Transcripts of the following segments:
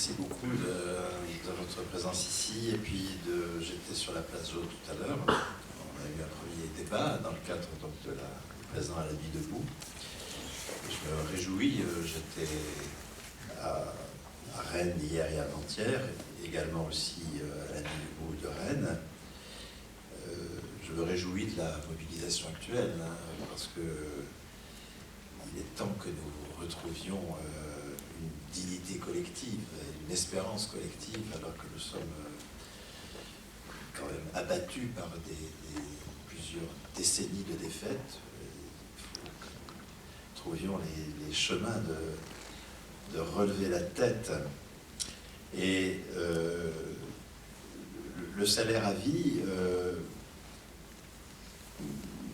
merci beaucoup de votre présence ici. Et puis, j'étais sur la place Jaune tout à l'heure. On a eu un premier débat dans le cadre donc, du présent à la Nuit debout. Je me réjouis, j'étais à Rennes hier et avant-hier, également aussi à la Nuit debout de Rennes. Je me réjouis de la mobilisation actuelle, parce que il est temps que nous retrouvions une dignité collective, une espérance collective, alors que nous sommes quand même abattus par plusieurs décennies de défaites. Trouvions les chemins de relever la tête. Et le salaire à vie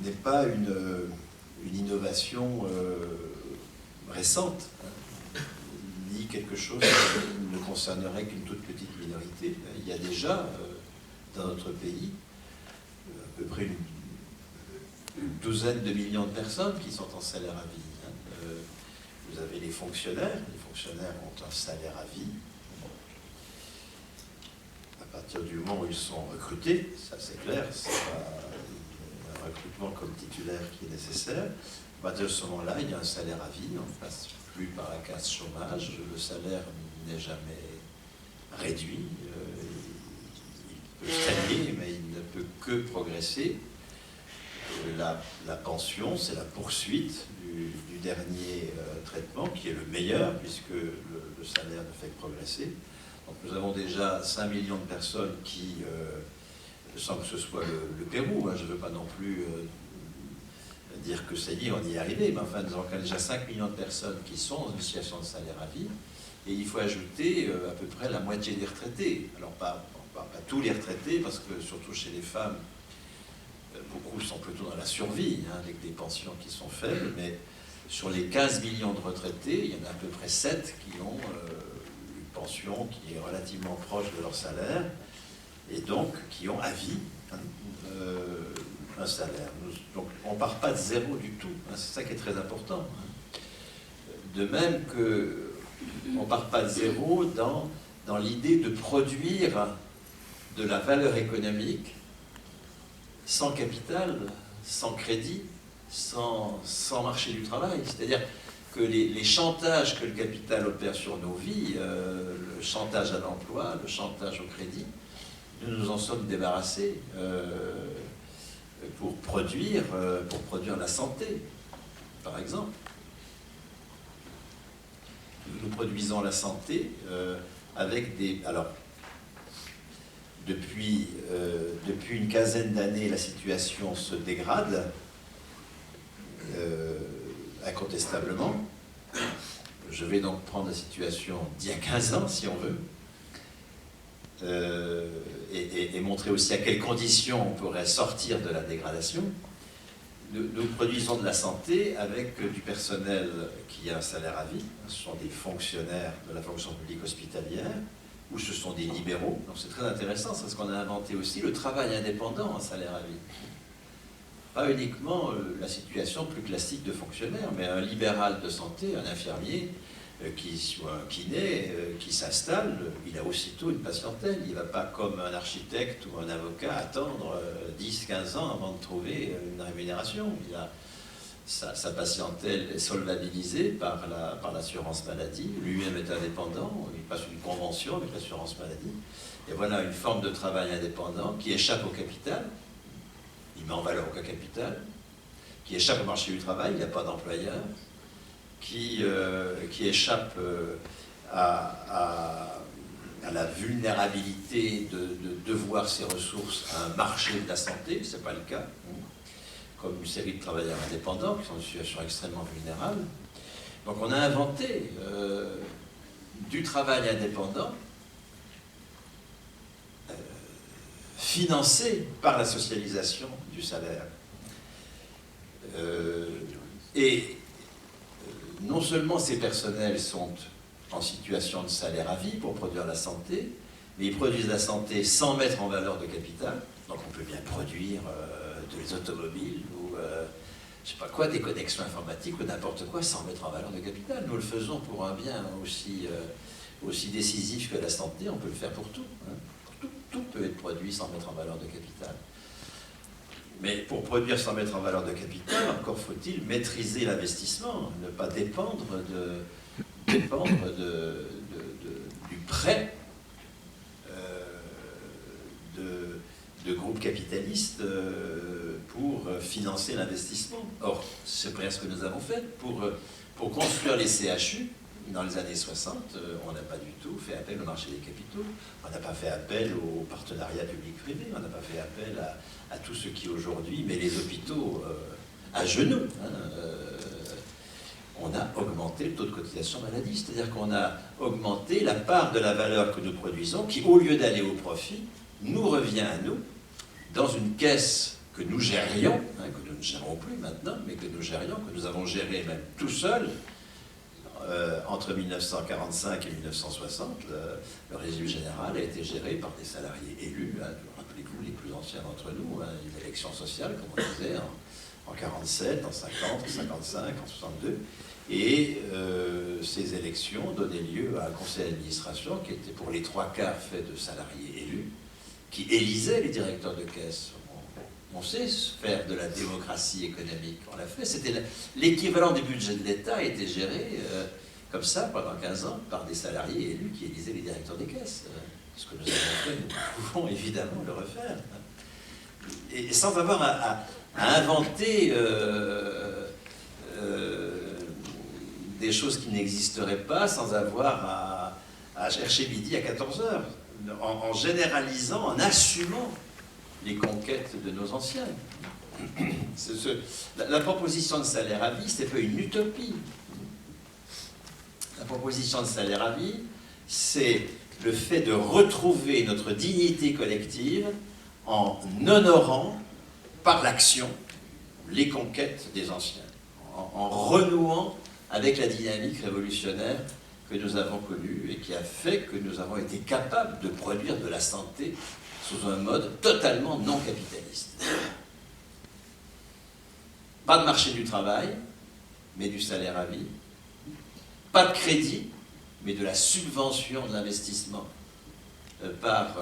n'est pas une innovation récente, ni quelque chose qui ne concernerait qu'une toute petite minorité. Il y a déjà dans notre pays à peu près une douzaine de millions de personnes qui sont en salaire à vie. Vous avez les fonctionnaires ont un salaire à vie. À partir du moment où ils sont recrutés, ça c'est clair, c'est pas un recrutement comme titulaire qui est nécessaire. À partir de ce moment-là, il y a un salaire à vie, on ne passe plus par la case chômage, le salaire n'est jamais réduit, il peut stagner, mais il ne peut que progresser. La pension, c'est la poursuite du dernier traitement, qui est le meilleur, puisque le salaire ne fait que progresser. Donc nous avons déjà 5 millions de personnes qui, sans que ce soit le Pérou, je ne veux pas non plus dire que ça y est, on y est arrivé, mais enfin nous avons déjà 5 millions de personnes qui sont dans une situation de salaire à vie, et il faut ajouter à peu près la moitié des retraités. Alors pas tous les retraités, parce que surtout chez les femmes, beaucoup sont plutôt dans la survie, avec des pensions qui sont faibles, mais sur les 15 millions de retraités, il y en a à peu près 7 qui ont une pension qui est relativement proche de leur salaire, et donc qui ont à vie un salaire. Donc on ne part pas de zéro du tout, c'est ça qui est très important. De même qu'on ne part pas de zéro dans l'idée de produire de la valeur économique sans capital, sans crédit, sans marché du travail. C'est-à-dire que les chantages que le capital opère sur nos vies, le chantage à l'emploi, le chantage au crédit, nous nous en sommes débarrassés pour produire la santé, par exemple. Nous produisons la santé avec des... Alors, depuis une quinzaine d'années, la situation se dégrade, incontestablement. Je vais donc prendre la situation d'il y a 15 ans, si on veut, et montrer aussi à quelles conditions on pourrait sortir de la dégradation. Nous produisons de la santé avec du personnel qui a un salaire à vie. Ce sont des fonctionnaires de la fonction publique hospitalière, ou ce sont des libéraux. Donc c'est très intéressant, c'est parce qu'on a inventé aussi le travail indépendant en salaire à vie. Pas uniquement la situation plus classique de fonctionnaire, mais un libéral de santé, un infirmier, soit un kiné, qui s'installe, il a aussitôt une patientèle. Il ne va pas comme un architecte ou un avocat attendre 10-15 ans avant de trouver une rémunération. Sa patientèle est solvabilisée par l'assurance maladie. Lui-même est indépendant, il passe une convention avec l'assurance maladie. Et voilà une forme de travail indépendant qui échappe au capital. Il met en valeur aucun capital. Qui échappe au marché du travail, il n'y a pas d'employeur. Qui échappe à la vulnérabilité de devoir ses ressources à un marché de la santé. Ce n'est pas le cas. Comme une série de travailleurs indépendants qui sont dans une situation extrêmement vulnérable. Donc on a inventé du travail indépendant financé par la socialisation du salaire. Et non seulement ces personnels sont en situation de salaire à vie pour produire la santé, mais ils produisent la santé sans mettre en valeur de capital. Donc on peut bien produire des automobiles ou je sais pas quoi, des connexions informatiques ou n'importe quoi sans mettre en valeur de capital. Nous le faisons pour un bien aussi aussi décisif que la santé, on peut le faire pour tout. Hein. Tout peut être produit sans mettre en valeur de capital. Mais pour produire sans mettre en valeur de capital, encore faut-il maîtriser l'investissement, ne pas dépendre du prêt de groupes capitalistes pour financer l'investissement. Or, c'est bien ce que nous avons fait. Pour construire les CHU, dans les années 60, on n'a pas du tout fait appel au marché des capitaux, on n'a pas fait appel au partenariat public-privé, on n'a pas fait appel à tout ce qui aujourd'hui met les hôpitaux à genoux. Hein, on a augmenté le taux de cotisation maladie, c'est-à-dire qu'on a augmenté la part de la valeur que nous produisons, qui, au lieu d'aller au profit, nous revient à nous, dans une caisse que nous gérions, hein, que nous ne gérons plus maintenant, mais que nous gérions, que nous avons géré même tout seul, entre 1945 et 1960, le régime général a été géré par des salariés élus, hein, rappelez-vous les plus anciens d'entre nous, hein, les élections sociales, comme on disait, en 47, en 50, en 55, en 62, et ces élections donnaient lieu à un conseil d'administration qui était pour les 3/4 fait de salariés élus, qui élisaient les directeurs de caisse. On sait faire de la démocratie économique, on l'a fait. C'était l'équivalent du budget de l'État a été géré comme ça pendant 15 ans par des salariés élus qui élisaient les directeurs des caisses. Ce que nous avons fait, nous pouvons évidemment le refaire. Et sans avoir à inventer des choses qui n'existeraient pas, sans avoir à chercher midi à 14 heures, en généralisant, en assumant les conquêtes de nos anciens. La proposition de salaire à vie, ce n'est pas une utopie. La proposition de salaire à vie, c'est le fait de retrouver notre dignité collective en honorant par l'action les conquêtes des anciens, en renouant avec la dynamique révolutionnaire que nous avons connue et qui a fait que nous avons été capables de produire de la santé sous un mode totalement non capitaliste. Pas de marché du travail, mais du salaire à vie. Pas de crédit, mais de la subvention de l'investissement par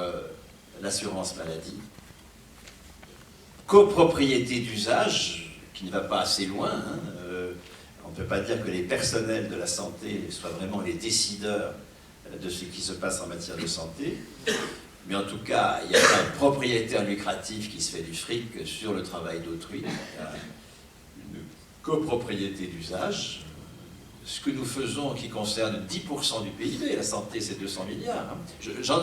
l'assurance maladie. Copropriété d'usage, qui ne va pas assez loin. Hein, on ne peut pas dire que les personnels de la santé soient vraiment les décideurs de ce qui se passe en matière de santé. Mais en tout cas, il y a un propriétaire lucratif qui se fait du fric sur le travail d'autrui. Il y a une copropriété d'usage. Ce que nous faisons qui concerne 10% du PIB, la santé c'est 200 milliards. Hein.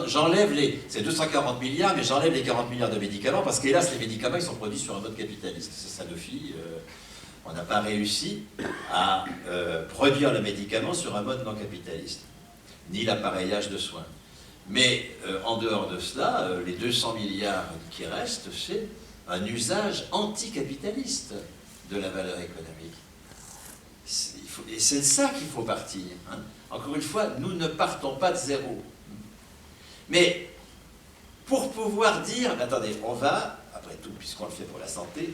J'enlève c'est 240 milliards, mais j'enlève les 40 milliards de médicaments, parce qu'hélas, les médicaments ils sont produits sur un mode capitaliste. C'est Sanofi, on n'a pas réussi à produire le médicament sur un mode non capitaliste, ni l'appareillage de soins. Mais en dehors de cela, les 200 milliards qui restent, c'est un usage anticapitaliste de la valeur économique. Et c'est de ça qu'il faut partir. Hein. Encore une fois, nous ne partons pas de zéro. Mais pour pouvoir dire, attendez, on va, après tout, puisqu'on le fait pour la santé,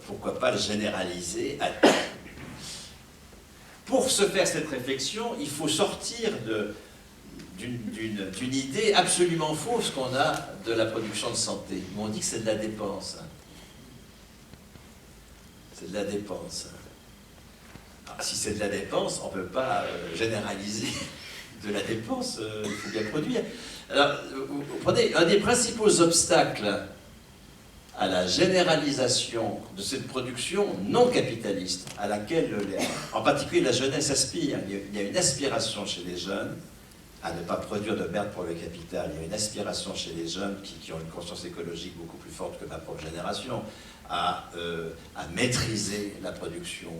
pourquoi pas le généraliser à tout. Pour se faire cette réflexion, il faut sortir d'une idée absolument fausse qu'on a de la production de santé. On dit que c'est de la dépense. Hein. C'est de la dépense. Alors, si c'est de la dépense, on ne peut pas généraliser de la dépense, il faut bien produire. Alors, vous prenez un des principaux obstacles à la généralisation de cette production non capitaliste, à laquelle, en particulier, la jeunesse aspire. Il y a une aspiration chez les jeunes à ne pas produire de merde pour le capital. Il y a une aspiration chez les jeunes qui ont une conscience écologique beaucoup plus forte que ma propre génération, à maîtriser la production,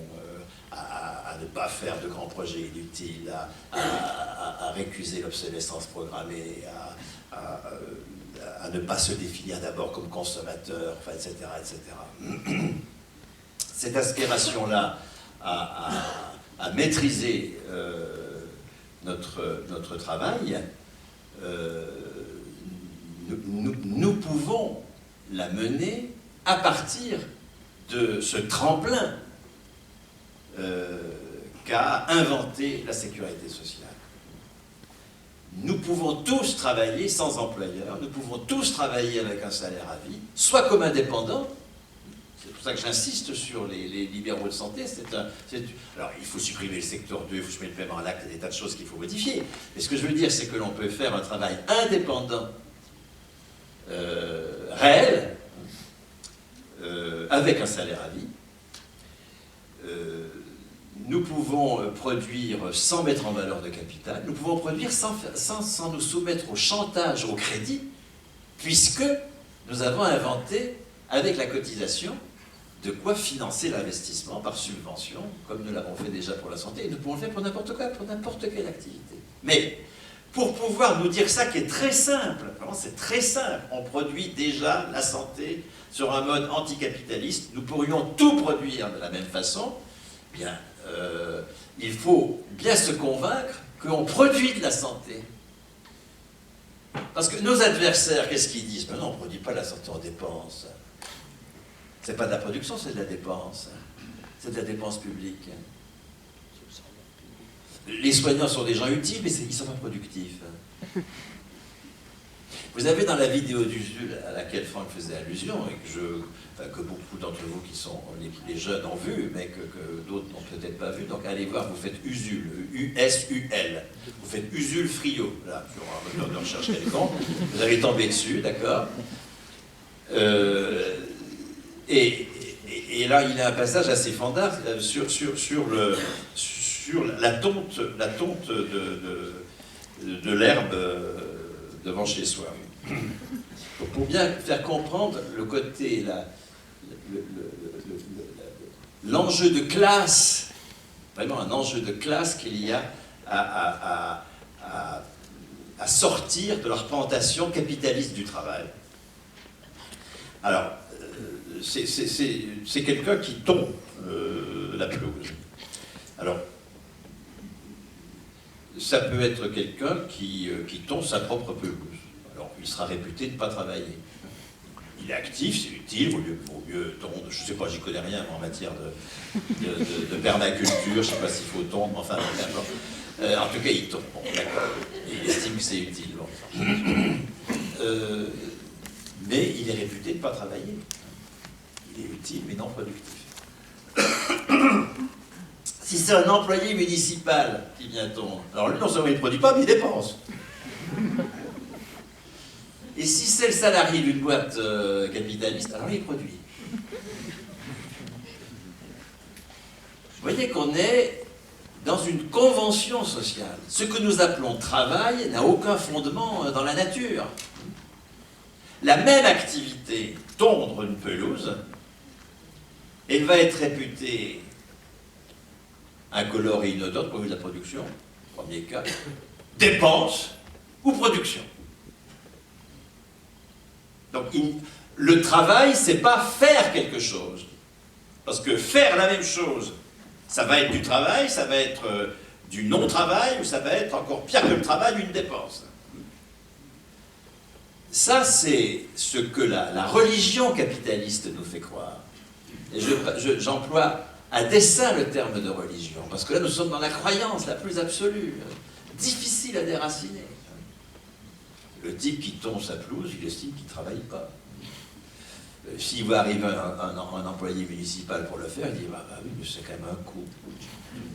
à ne pas faire de grands projets inutiles, à récuser l'obsolescence programmée, à ne pas se définir d'abord comme consommateur, enfin, etc., etc. Cette aspiration-là à maîtriser notre travail, nous pouvons la mener à partir de ce tremplin qu'a inventé la sécurité sociale. nous pouvons tous travailler sans employeur, nous pouvons tous travailler avec un salaire à vie, soit comme indépendants. C'est pour ça que j'insiste sur les libéraux de santé. Alors, il faut supprimer le secteur 2, il faut supprimer le paiement à l'acte, il y a des tas de choses qu'il faut modifier. Mais ce que je veux dire, c'est que l'on peut faire un travail indépendant, réel, avec un salaire à vie. Nous pouvons produire sans mettre en valeur de capital, nous pouvons produire sans nous soumettre au chantage, au crédit, puisque nous avons inventé, avec la cotisation, de quoi financer l'investissement par subvention, comme nous l'avons fait déjà pour la santé, et nous pouvons le faire pour n'importe quoi, pour n'importe quelle activité. Mais, pour pouvoir nous dire ça qui est très simple, vraiment c'est très simple, on produit déjà la santé sur un mode anticapitaliste, nous pourrions tout produire de la même façon, bien, il faut bien se convaincre qu'on produit de la santé. Parce que nos adversaires, qu'est-ce qu'ils disent? Ben non, on ne produit pas la santé, on dépense. C'est pas de la production, c'est de la dépense. C'est de la dépense publique. Les soignants sont des gens utiles, mais ils ne sont pas productifs. Vous avez dans la vidéo d'Usul à laquelle Franck faisait allusion, et que beaucoup d'entre vous qui sont les jeunes ont vu, mais que d'autres n'ont peut-être pas vu, donc allez voir, vous faites Usul, U-S-U-L. Vous faites Usul Frio, là, sur un moteur de recherche quelconque, vous allez tomber dessus, d'accord et là, il y a un passage assez fandard sur la tonte de l'herbe devant chez soi. Pour bien faire comprendre le côté, l'enjeu de classe, vraiment un enjeu de classe qu'il y a à sortir de l'arpentation capitaliste du travail. Alors, c'est quelqu'un qui tombe la pelouse. Alors, ça peut être quelqu'un qui tombe sa propre pelouse. Alors, il sera réputé de ne pas travailler. Il est actif, c'est utile, vaut mieux tondre. Je ne sais pas, j'y connais rien en matière de permaculture, je ne sais pas s'il faut tondre, enfin, en tout cas, il tombe. Bon, d'accord. Il estime que c'est utile. Bon. Mais il est réputé de ne pas travailler. Il est utile, mais non productif. Si c'est un employé municipal qui vient tondre, alors lui, non seulement il ne produit pas, mais il dépense. Et si c'est le salarié d'une boîte capitaliste, alors il produit. Vous voyez qu'on est dans une convention sociale. Ce que nous appelons travail n'a aucun fondement dans la nature. La même activité, tondre une pelouse, elle va être réputée incolore et inodore pour de la production, premier cas, dépense ou production. Donc le travail, c'est pas faire quelque chose. Parce que faire la même chose, ça va être du travail, ça va être du non-travail, ou ça va être encore pire que le travail, une dépense. Ça, c'est ce que la religion capitaliste nous fait croire. Et j'emploie à dessein le terme de religion, parce que là, nous sommes dans la croyance la plus absolue, difficile à déraciner. Le type qui tombe sa pelouse, il estime qu'il ne travaille pas. S'il va arriver un employé municipal pour le faire, il dit bah oui, mais c'est quand même un coût, une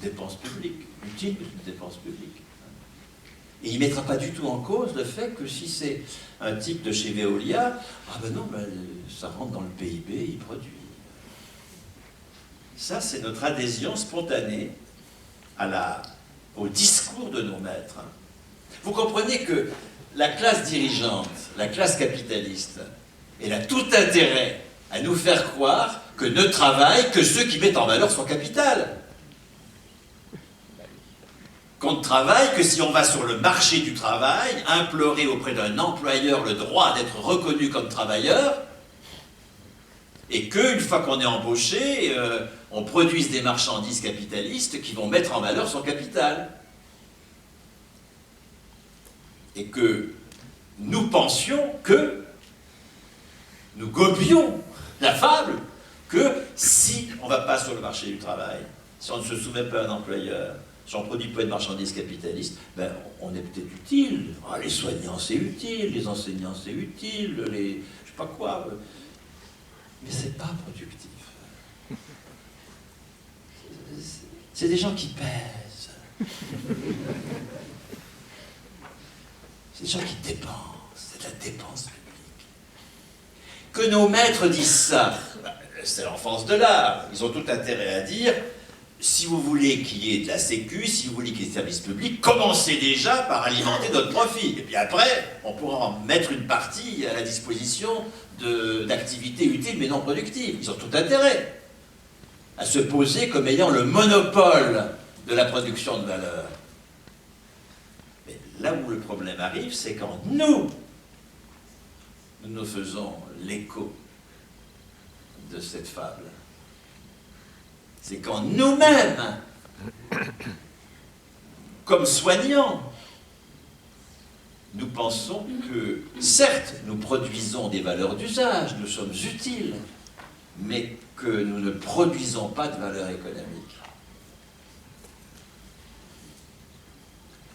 dépense publique, utile, mais une dépense publique. Et il ne mettra pas du tout en cause le fait que si c'est un type de chez Veolia, ah ben non, ben, ça rentre dans le PIB, il produit. Ça, c'est notre adhésion spontanée au discours de nos maîtres. Vous comprenez que la classe dirigeante, la classe capitaliste, elle a tout intérêt à nous faire croire que ne travaillent que ceux qui mettent en valeur son capital. Qu'on ne travaille que si on va sur le marché du travail, implorer auprès d'un employeur le droit d'être reconnu comme travailleur, et qu'une fois qu'on est embauché, on produise des marchandises capitalistes qui vont mettre en valeur son capital. Et que nous pensions que, nous gobions la fable, que si on ne va pas sur le marché du travail, si on ne se soumet pas à un employeur, Si on produit pas de marchandises capitalistes, ben, on est peut-être utile. Ah, les soignants, c'est utile, les enseignants, c'est utile, les... je sais pas quoi. Mais c'est pas productif. C'est des gens qui pèsent. C'est des gens qui dépensent. C'est de la dépense publique. Que nos maîtres disent ça, c'est l'enfance de l'art. Ils ont tout intérêt à dire, si vous voulez qu'il y ait de la sécu, si vous voulez qu'il y ait des services publics, commencez déjà par alimenter notre profit. Et puis après, on pourra en mettre une partie à la disposition d'activités utiles mais non productives. Ils ont tout intérêt à se poser comme ayant le monopole de la production de valeur. Mais là où le problème arrive, c'est quand nous faisons l'écho de cette fable. C'est quand nous-mêmes, comme soignants, nous pensons que, certes, nous produisons des valeurs d'usage, nous sommes utiles, mais que nous ne produisons pas de valeur économique.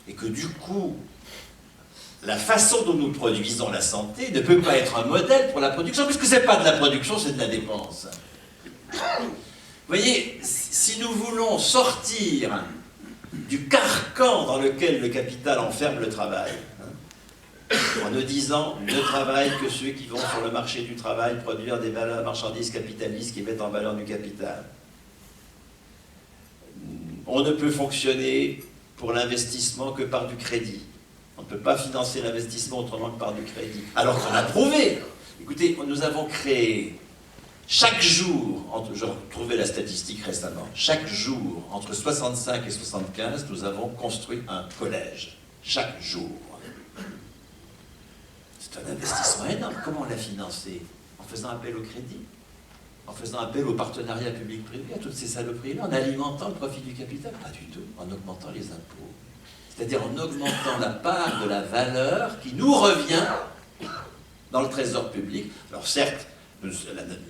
Et que du coup, la façon dont nous produisons la santé ne peut pas être un modèle pour la production, puisque ce n'est pas de la production, c'est de la dépense. Vous voyez, si nous voulons sortir du carcan dans lequel le capital enferme le travail, en nous disant ne travaillent que ceux qui vont sur le marché du travail produire des valeurs marchandises capitalistes qui mettent en valeur du capital. On ne peut fonctionner pour l'investissement que par du crédit. On ne peut pas financer l'investissement autrement que par du crédit. Alors qu'on a prouvé. Écoutez, nous avons créé chaque jour, je retrouvais la statistique récemment, chaque jour, entre 65 et 75, nous avons construit un collège. Chaque jour. C'est un investissement énorme. Comment on l'a financé? En faisant appel au crédit, en faisant appel au partenariat public-privé, à toutes ces saloperies-là, en alimentant le profit du capital? Pas du tout, en augmentant les impôts. C'est-à-dire en augmentant la part de la valeur qui nous revient dans le trésor public. Alors certes,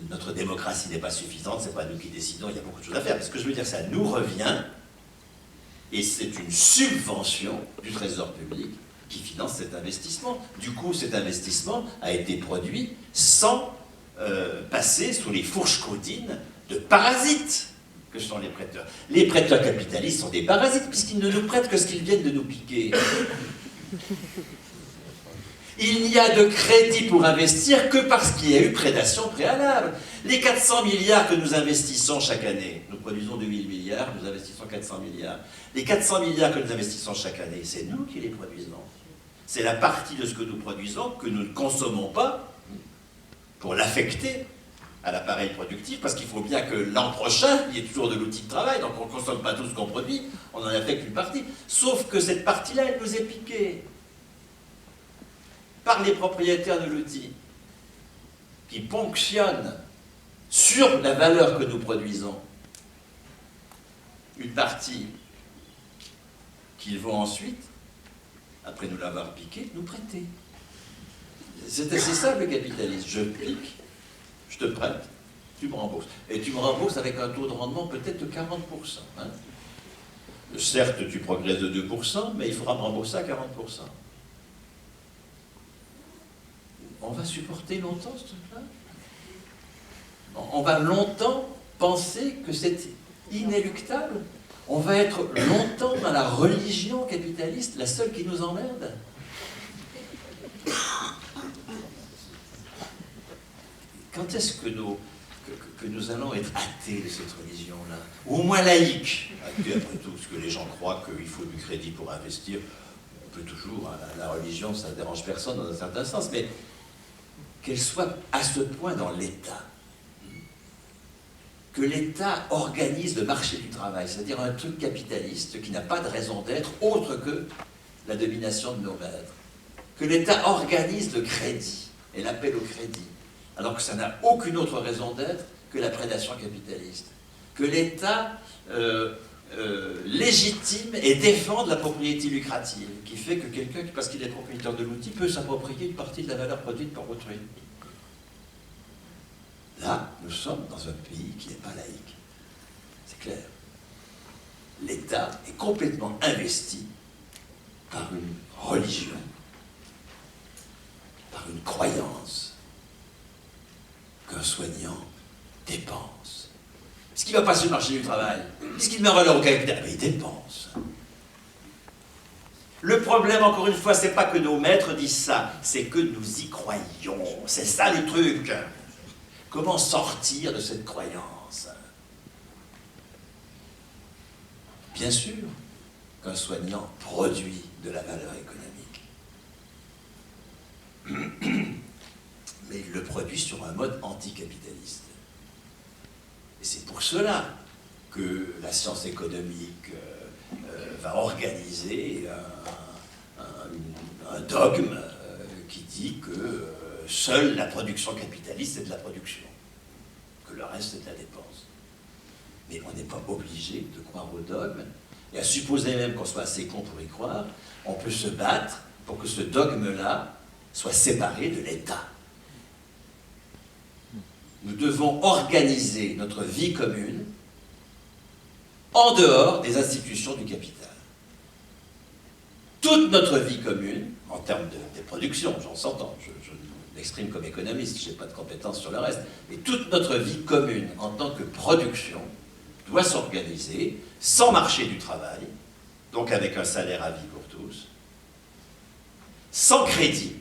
notre démocratie n'est pas suffisante, c'est pas nous qui décidons, il y a beaucoup de choses à faire. Mais ce que je veux dire, ça nous revient, et c'est une subvention du trésor public qui finance cet investissement. Du coup, cet investissement a été produit sans passer sous les fourches caudines de parasites que sont les prêteurs. Les prêteurs capitalistes sont des parasites puisqu'ils ne nous prêtent que ce qu'ils viennent de nous piquer. Il n'y a de crédit pour investir que parce qu'il y a eu prédation préalable. Les 400 milliards que nous investissons chaque année, nous produisons 2000 milliards, nous investissons 400 milliards. Les 400 milliards que nous investissons chaque année, c'est nous qui les produisons. C'est la partie de ce que nous produisons que nous ne consommons pas pour l'affecter à l'appareil productif, parce qu'il faut bien que l'an prochain, il y ait toujours de l'outil de travail, donc on ne consomme pas tout ce qu'on produit, on en affecte une partie. Sauf que cette partie-là, elle nous est piquée par les propriétaires de l'outil, qui ponctionnent sur la valeur que nous produisons une partie qu'ils vont ensuite, après nous l'avoir piqué, nous prêter. C'est assez simple le capitalisme. Je pique, je te prête, tu me rembourses. Et tu me rembourses avec un taux de rendement peut-être de 40%. Hein. Certes, tu progresses de 2%, mais il faudra me rembourser à 40%. On va supporter longtemps ce truc-là? On va longtemps penser que c'est inéluctable? On va être longtemps dans la religion capitaliste, la seule qui nous emmerde? Quand est-ce que nous allons être athées de cette religion-là? Ou au moins laïques? Après tout, ce que les gens croient qu'il faut du crédit pour investir, on peut toujours, hein, la religion, ça ne dérange personne dans un certain sens, mais qu'elle soit à ce point dans l'État, que l'État organise le marché du travail, c'est-à-dire un truc capitaliste qui n'a pas de raison d'être autre que la domination de nos maîtres, que l'État organise le crédit et l'appel au crédit, alors que ça n'a aucune autre raison d'être que la prédation capitaliste, que l'État légitime et défende la propriété lucrative, qui fait que quelqu'un, parce qu'il est propriétaire de l'outil, peut s'approprier une partie de la valeur produite par autrui. Là, nous sommes dans un pays qui n'est pas laïque. C'est clair. l'État est complètement investi par une religion, par une croyance qu'un soignant dépense. Est-ce qu'il ne va pas sur le marché du travail? Est-ce qu'il met en valeur au capital? Mais il dépense. Le problème, encore une fois, c'est pas que nos maîtres disent ça, c'est que nous y croyons. C'est ça le truc. Comment sortir de cette croyance? Bien sûr qu'un soignant produit de la valeur économique. Mais il le produit sur un mode anticapitaliste. Et c'est pour cela que la science économique va organiser un dogme qui dit que seule la production capitaliste est de la production, que le reste est de la dépense. Mais on n'est pas obligé de croire au dogme, et à supposer même qu'on soit assez con pour y croire, on peut se battre pour que ce dogme-là soit séparé de l'État. Nous devons organiser notre vie commune en dehors des institutions du capital. Toute notre vie commune, en termes de production, j'en s'entend, je m'exprime comme économiste, je n'ai pas de compétences sur le reste, mais toute notre vie commune en tant que production doit s'organiser sans marché du travail, donc avec un salaire à vie pour tous, sans crédit,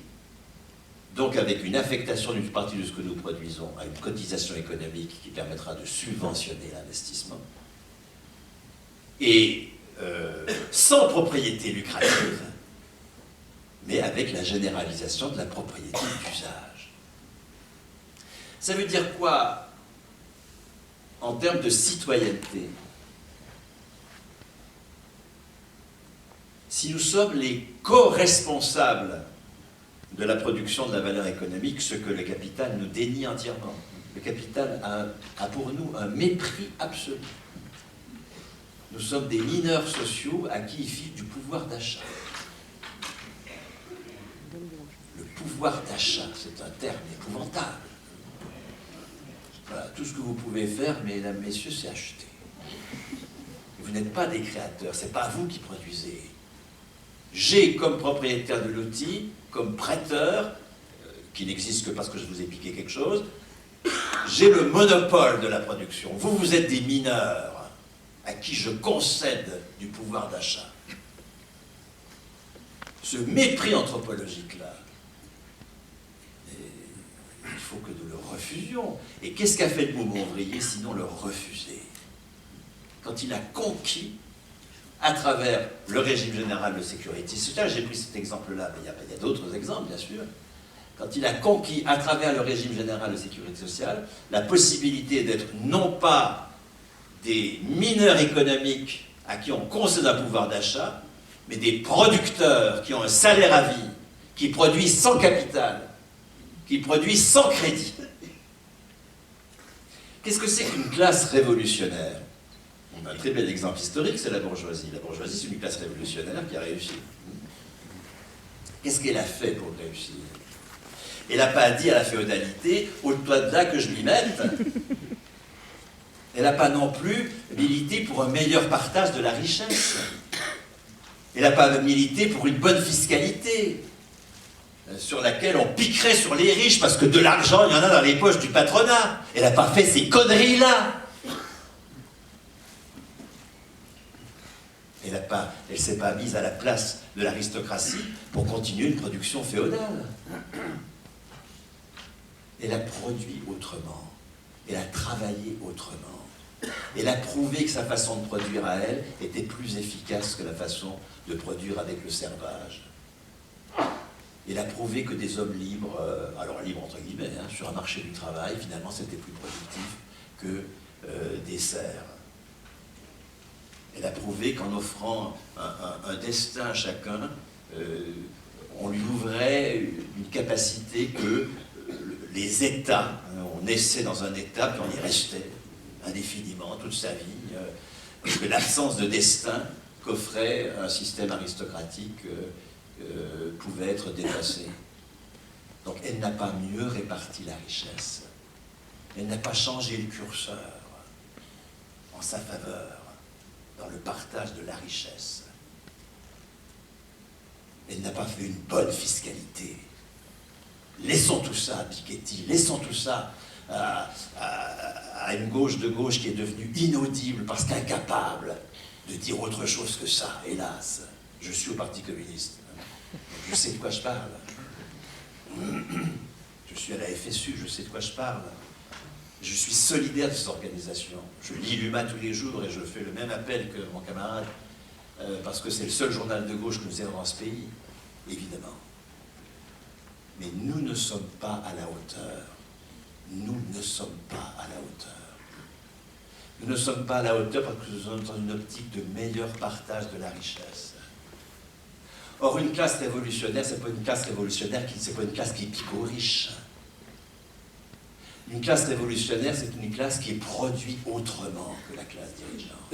donc avec une affectation d'une partie de ce que nous produisons à une cotisation économique qui permettra de subventionner l'investissement, et sans propriété lucrative, mais avec la généralisation de la propriété d'usage. Ça veut dire quoi en termes de citoyenneté? Si nous sommes les co-responsables de la production de la valeur économique, ce que le capital nous dénie entièrement. Le capital a pour nous un mépris absolu. Nous sommes des mineurs sociaux à qui il file du pouvoir d'achat. Le pouvoir d'achat, c'est un terme épouvantable. Voilà, tout ce que vous pouvez faire, mesdames, messieurs, c'est acheter. Vous n'êtes pas des créateurs, c'est pas vous qui produisez. J'ai, comme propriétaire de l'outil, comme prêteur, qui n'existe que parce que je vous ai piqué quelque chose, j'ai le monopole de la production. Vous, vous êtes des mineurs à qui je concède du pouvoir d'achat. Ce mépris anthropologique-là, il faut que nous le refusions. Et qu'est-ce qu'a fait de Montmondrier sinon le refuser? Quand il a conquis, à travers le régime général de sécurité sociale, j'ai pris cet exemple-là, mais il y a d'autres exemples, bien sûr, quand il a conquis, à travers le régime général de sécurité sociale, la possibilité d'être non pas des mineurs économiques à qui on concède un pouvoir d'achat, mais des producteurs qui ont un salaire à vie, qui produisent sans capital, qui produisent sans crédit. Qu'est-ce que c'est qu'une classe révolutionnaire? On a un très bel exemple historique, c'est la bourgeoisie. La bourgeoisie, c'est une classe révolutionnaire qui a réussi. Qu'est-ce qu'elle a fait pour réussir? Elle n'a pas dit à la féodalité, au-delà de là que je m'y mette. Elle n'a pas non plus milité pour un meilleur partage de la richesse. Elle n'a pas milité pour une bonne fiscalité, sur laquelle on piquerait sur les riches, parce que de l'argent, il y en a dans les poches du patronat. Elle n'a pas fait ces conneries-là. Elle ne s'est pas mise à la place de l'aristocratie pour continuer une production féodale. Elle a produit autrement. Elle a travaillé autrement. Elle a prouvé que sa façon de produire à elle était plus efficace que la façon de produire avec le servage. Elle a prouvé que des hommes libres, alors libres entre guillemets, hein, sur un marché du travail, finalement c'était plus productif que des serfs. Elle a prouvé qu'en offrant un destin à chacun, on lui ouvrait une capacité que les États, on naissait dans un État, puis on y restait indéfiniment, toute sa vie, que l'absence de destin qu'offrait un système aristocratique pouvait être dépassée. Donc elle n'a pas mieux réparti la richesse. Elle n'a pas changé le curseur en sa faveur. dans le partage de la richesse. Elle n'a pas fait une bonne fiscalité. Laissons tout ça à Piketty, laissons tout ça à une gauche de gauche qui est devenue inaudible parce qu'incapable de dire autre chose que ça, hélas. Je suis au Parti communiste. Je sais de quoi je parle. Je suis à la FSU, je sais de quoi je parle. Je suis solidaire de cette organisation. Je lis l'UMA tous les jours et je fais le même appel que mon camarade, parce que c'est le seul journal de gauche que nous avons dans ce pays, évidemment. Mais nous ne sommes pas à la hauteur. Nous ne sommes pas à la hauteur. Nous ne sommes pas à la hauteur parce que nous sommes dans une optique de meilleur partage de la richesse. Or, une classe révolutionnaire, c'est pas une classe révolutionnaire, c'est pas une classe qui pique aux riches. Une classe révolutionnaire, c'est une classe qui est produite autrement que la classe dirigeante,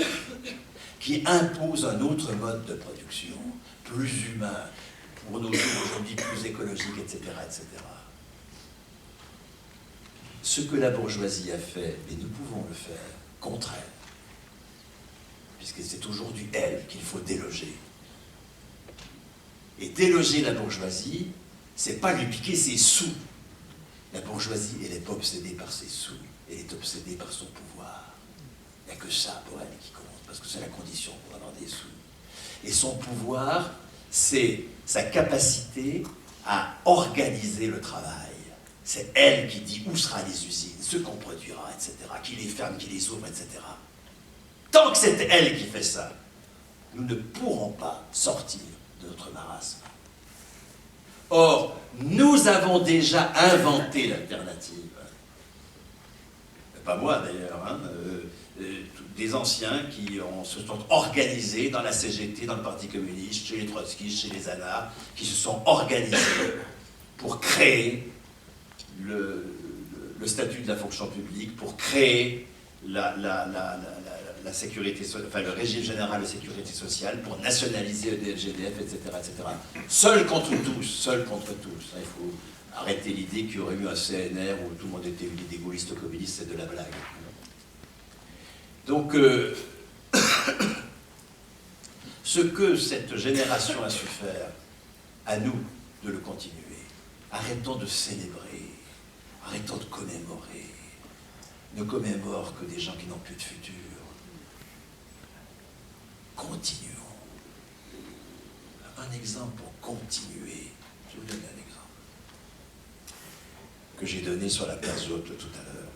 qui impose un autre mode de production, plus humain, pour nos jours aujourd'hui plus écologique, etc., etc. Ce que la bourgeoisie a fait, et nous pouvons le faire, contre elle, puisque c'est aujourd'hui elle qu'il faut déloger. Et déloger la bourgeoisie, c'est pas lui piquer ses sous. La bourgeoisie, elle n'est pas obsédée par ses sous, elle est obsédée par son pouvoir. Il n'y a que ça pour elle qui compte, parce que c'est la condition pour avoir des sous. Et son pouvoir, c'est sa capacité à organiser le travail. C'est elle qui dit où seront les usines, ce qu'on produira, etc., qui les ferme, qui les ouvre, etc. Tant que c'est elle qui fait ça, nous ne pourrons pas sortir de notre marasme. Or, nous avons déjà inventé l'alternative. Pas moi d'ailleurs, hein, des anciens qui se sont organisés dans la CGT, dans le Parti communiste, chez les trotskistes, chez les anards, qui se sont organisés pour créer le statut de la fonction publique, pour créer la sécurité, enfin, le régime général de sécurité sociale, pour nationaliser EDF-GDF, etc., etc. Seul contre tous, seul contre tous. Il faut arrêter l'idée qu'il y aurait eu un CNR où tout le monde était des gaullistes communistes, c'est de la blague. Donc, ce que cette génération a su faire, à nous de le continuer. Arrêtons de célébrer, arrêtons de commémorer. Ne commémore que des gens qui n'ont plus de futur. Continuons. Un exemple pour continuer. Je vais vous donner un exemple que j'ai donné sur la place haute tout à l'heure.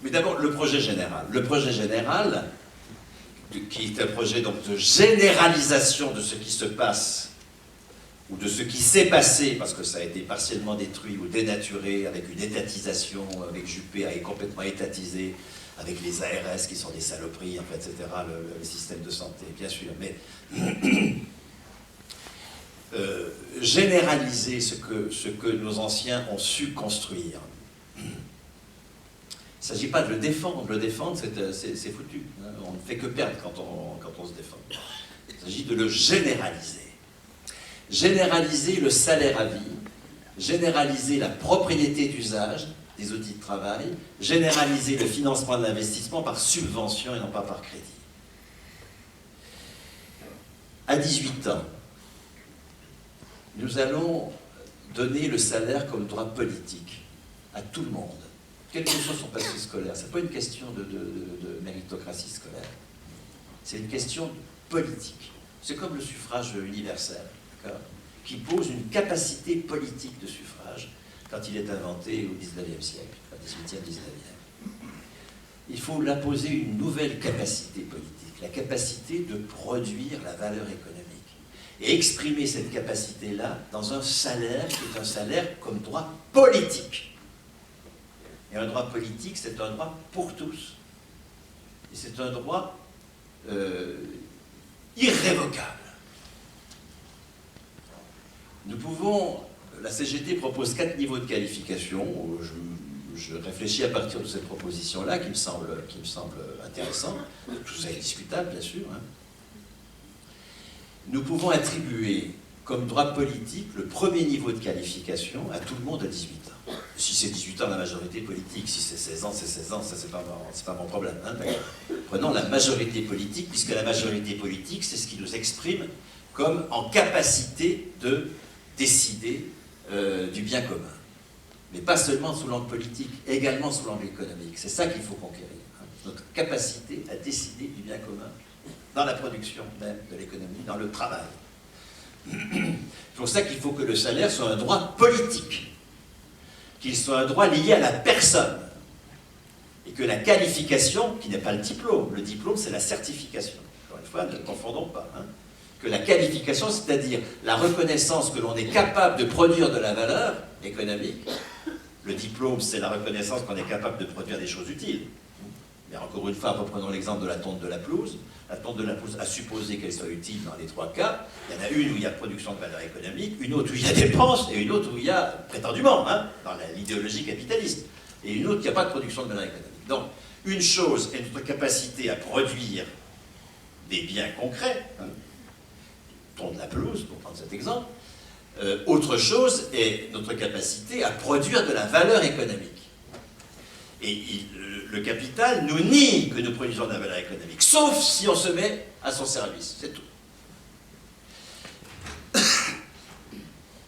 Mais d'abord, le projet général. Le projet général, qui est un projet donc, de généralisation de ce qui se passe, ou de ce qui s'est passé, parce que ça a été partiellement détruit ou dénaturé, avec une étatisation, avec Juppé a été complètement étatisé, avec les ARS qui sont des saloperies, en fait, etc., le système de santé, bien sûr, mais généraliser ce que nos anciens ont su construire. Il ne s'agit pas de le défendre c'est foutu, hein. On ne fait que perdre quand on se défend. Il s'agit de le généraliser. Généraliser le salaire à vie, généraliser la propriété d'usage des outils de travail, généraliser le financement de l'investissement par subvention et non pas par crédit. À 18 ans, nous allons donner le salaire comme droit politique à tout le monde, quel que soit son passé scolaire. Ce n'est pas une question de méritocratie scolaire, c'est une question politique. C'est comme le suffrage universel, qui pose une capacité politique de suffrage quand il est inventé au XIXe siècle, au XVIIIe, XIXe. Il faut l'imposer une nouvelle capacité politique, la capacité de produire la valeur économique, et exprimer cette capacité-là dans un salaire qui est un salaire comme droit politique. Et un droit politique, c'est un droit pour tous. Et c'est un droit irrévocable. Nous pouvons, la CGT propose 4 niveaux de qualification. Je réfléchis à partir de cette proposition-là qui me semble intéressante. Tout ça est discutable, bien sûr. Hein. Nous pouvons attribuer comme droit politique le premier niveau de qualification à tout le monde à 18 ans. Si c'est 18 ans, la majorité politique. Si c'est 16 ans, c'est 16 ans. Ça, c'est pas mon problème. Hein, prenons la majorité politique, puisque la majorité politique, c'est ce qui nous exprime comme en capacité de décider du bien commun. Mais pas seulement sous l'angle politique, également sous l'angle économique. C'est ça qu'il faut conquérir. Hein, notre capacité à décider du bien commun dans la production même de l'économie, dans le travail. C'est pour ça qu'il faut que le salaire soit un droit politique, qu'il soit un droit lié à la personne, et que la qualification, qui n'est pas le diplôme c'est la certification. Encore une fois, ne confondons pas. Hein. Que la qualification, c'est-à-dire la reconnaissance que l'on est capable de produire de la valeur économique. Le diplôme, c'est la reconnaissance qu'on est capable de produire des choses utiles. Mais encore une fois, reprenons l'exemple de la tonte de la pelouse. La tonte de la pelouse a supposé qu'elle soit utile dans les 3 cas. Il y en a une où il y a production de valeur économique, une autre où il y a dépenses, et une autre où il y a, prétendument, hein, dans l'idéologie capitaliste, et une autre où il n'y a pas de production de valeur économique. Donc, une chose est notre capacité à produire des biens concrets, hein, tonte de la pelouse, pour prendre cet exemple. Autre chose est notre capacité à produire de la valeur économique. Et le capital nous nie que nous produisons de la valeur économique, sauf si on se met à son service, c'est tout.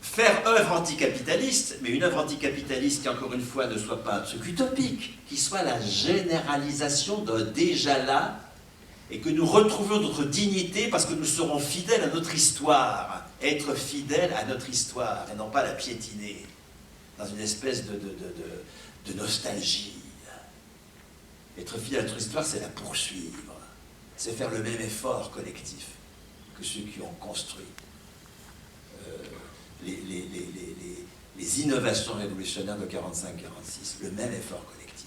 Faire œuvre anticapitaliste, mais une œuvre anticapitaliste qui, encore une fois, ne soit pas un truc utopique, qui soit la généralisation d'un déjà là, et que nous retrouvions notre dignité parce que nous serons fidèles à notre histoire. Être fidèles à notre histoire, et non pas la piétiner, dans une espèce de nostalgie. Être fidèle à notre histoire, c'est la poursuivre. C'est faire le même effort collectif que ceux qui ont construit les innovations révolutionnaires de 45-46. Le même effort collectif.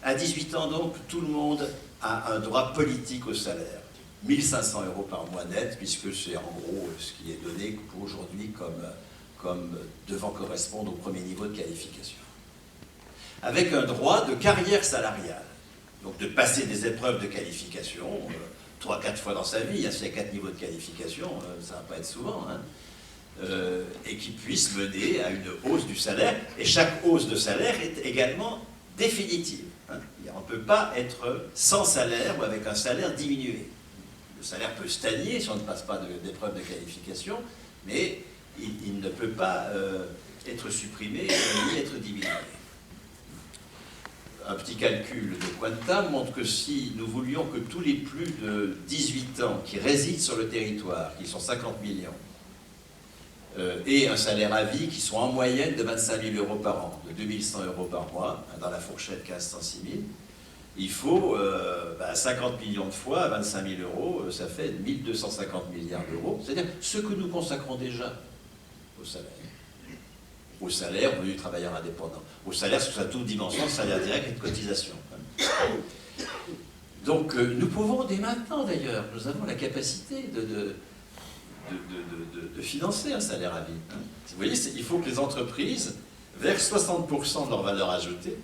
À 18 ans, donc, tout le monde a un droit politique au salaire. 1 500 € par mois net, puisque c'est en gros ce qui est donné pour aujourd'hui comme devant correspondre au premier niveau de qualification. Avec un droit de carrière salariale, donc de passer des épreuves de qualification 3-4 fois dans sa vie, hein, s'il y a 4 niveaux de qualification, ça ne va pas être souvent, hein, et qui puisse mener à une hausse du salaire, et chaque hausse de salaire est également définitive. Hein. On ne peut pas être sans salaire ou avec un salaire diminué. Le salaire peut stagner si on ne passe pas d'épreuve de qualification, mais il ne peut pas être supprimé ni être diminué. Un petit calcul de Quanta montre que si nous voulions que tous les plus de 18 ans qui résident sur le territoire, qui sont 50 millions, aient un salaire à vie qui soit en moyenne de 25 000 € par an, de 2 100 € par mois, dans la fourchette 1500-6 000, il faut 50 millions de fois, 25 000 €, ça fait 1 250 milliards d'euros, c'est-à-dire ce que nous consacrons déjà au salaire. Au salaire, au lieu du travailleur indépendant. Au salaire sous sa toute dimension, salaire direct et de cotisation. Donc, nous pouvons, dès maintenant d'ailleurs, nous avons la capacité de financer un salaire à vie. Hein. Vous voyez, il faut que les entreprises versent 60% de leur valeur ajoutée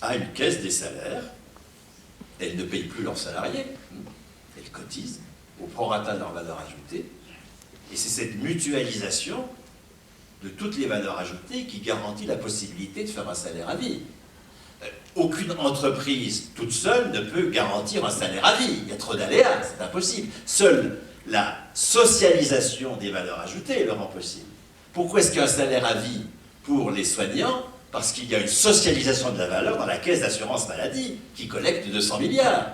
à une caisse des salaires. Elles ne payent plus leurs salariés. Elles cotisent au prorata de leur valeur ajoutée. Et c'est cette mutualisation de toutes les valeurs ajoutées qui garantit la possibilité de faire un salaire à vie. Aucune entreprise toute seule ne peut garantir un salaire à vie. Il y a trop d'aléas, c'est impossible. Seule la socialisation des valeurs ajoutées le rend possible. Pourquoi est-ce qu'il y a un salaire à vie pour les soignants? Parce qu'il y a une socialisation de la valeur dans la caisse d'assurance maladie qui collecte 200 milliards.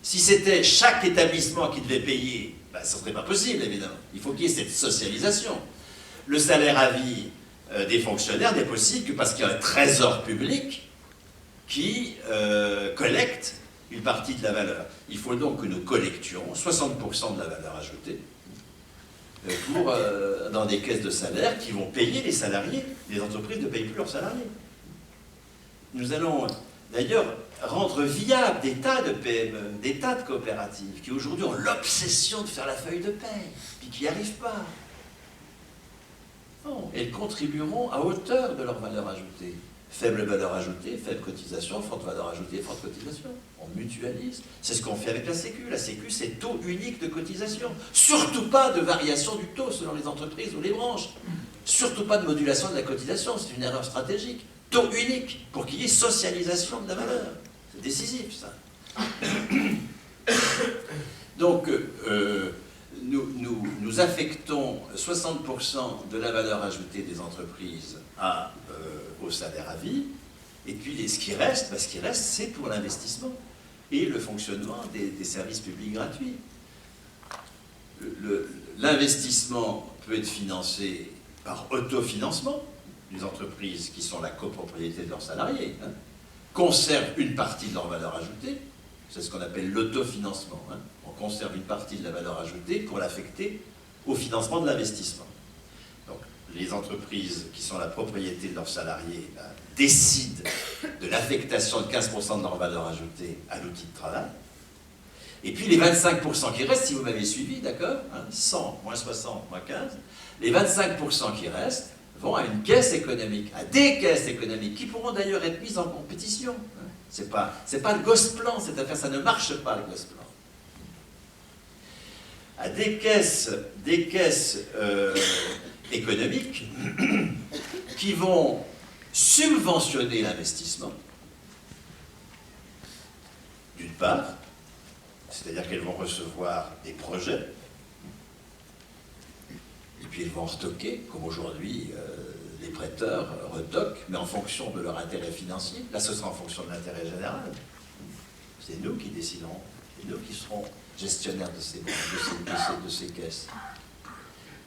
Si c'était chaque établissement qui devait payer, ça ne serait pas possible, évidemment. Il faut qu'il y ait cette socialisation. Le salaire à vie des fonctionnaires n'est possible que parce qu'il y a un trésor public qui collecte une partie de la valeur. Il faut donc que nous collections 60% de la valeur ajoutée dans des caisses de salaire qui vont payer les salariés. Les entreprises ne payent plus leurs salariés. Nous allons d'ailleurs rendre viable des tas de PME, des tas de coopératives qui aujourd'hui ont l'obsession de faire la feuille de paie, puis qui n'y arrivent pas. Non, elles contribueront à hauteur de leur valeur ajoutée. Faible valeur ajoutée, faible cotisation, forte valeur ajoutée, forte cotisation. On mutualise. C'est ce qu'on fait avec la Sécu. La Sécu, c'est taux unique de cotisation. Surtout pas de variation du taux selon les entreprises ou les branches. Surtout pas de modulation de la cotisation. C'est une erreur stratégique. Taux unique pour qu'il y ait socialisation de la valeur. C'est décisif, ça. Donc, nous affectons 60% de la valeur ajoutée des entreprises au salaire à vie, et puis ce qui reste, c'est pour l'investissement et le fonctionnement des services publics gratuits. L'investissement peut être financé par autofinancement des entreprises qui sont la copropriété de leurs salariés, hein, conservent une partie de leur valeur ajoutée, c'est ce qu'on appelle l'autofinancement. Hein. On conserve une partie de la valeur ajoutée pour l'affecter au financement de l'investissement. Donc, les entreprises qui sont la propriété de leurs salariés décident de l'affectation de 15% de leur valeur ajoutée à l'outil de travail. Et puis les 25% qui restent, si vous m'avez suivi, d'accord, hein, 100, moins 60, moins 15, les 25% qui restent vont à une caisse économique, à des caisses économiques, qui pourront d'ailleurs être mises en compétition. Hein. C'est pas le Gosplan, cette affaire, ça ne marche pas, le Gosplan. À des caisses économiques qui vont subventionner l'investissement, d'une part, c'est-à-dire qu'elles vont recevoir des projets, et puis elles vont retoquer, comme aujourd'hui les prêteurs retoquent, mais en fonction de leur intérêt financier. Là, ce sera en fonction de l'intérêt général. C'est nous qui déciderons, c'est nous qui serons gestionnaires de ces caisses.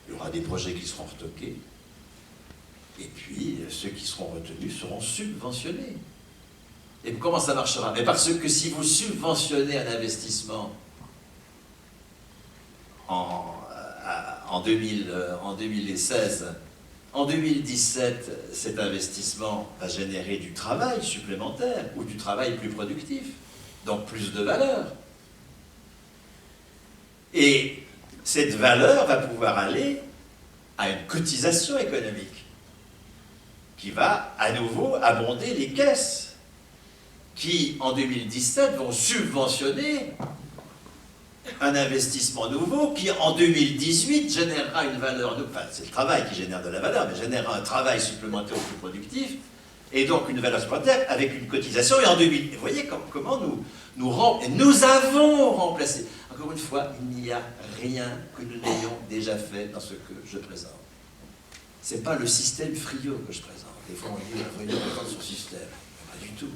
Il y aura des projets qui seront retoqués, et puis ceux qui seront retenus seront subventionnés. Et comment ça marchera? Mais parce que si vous subventionnez un investissement en 2016, en 2017, cet investissement va générer du travail supplémentaire ou du travail plus productif, donc plus de valeur. Et cette valeur va pouvoir aller à une cotisation économique qui va à nouveau abonder les caisses qui, en 2017, vont subventionner un investissement nouveau qui, en 2018, générera une valeur. Enfin, c'est le travail qui génère de la valeur, mais générera un travail supplémentaire au plus productif, et donc une valeur supplémentaire avec une cotisation. Et en 2000, vous voyez comment nous avons remplacé. Encore une fois, il n'y a rien que nous n'ayons déjà fait dans ce que je présente. Ce n'est pas le système Friot que je présente. Des fois, on dit Friot présente son système. Pas du tout.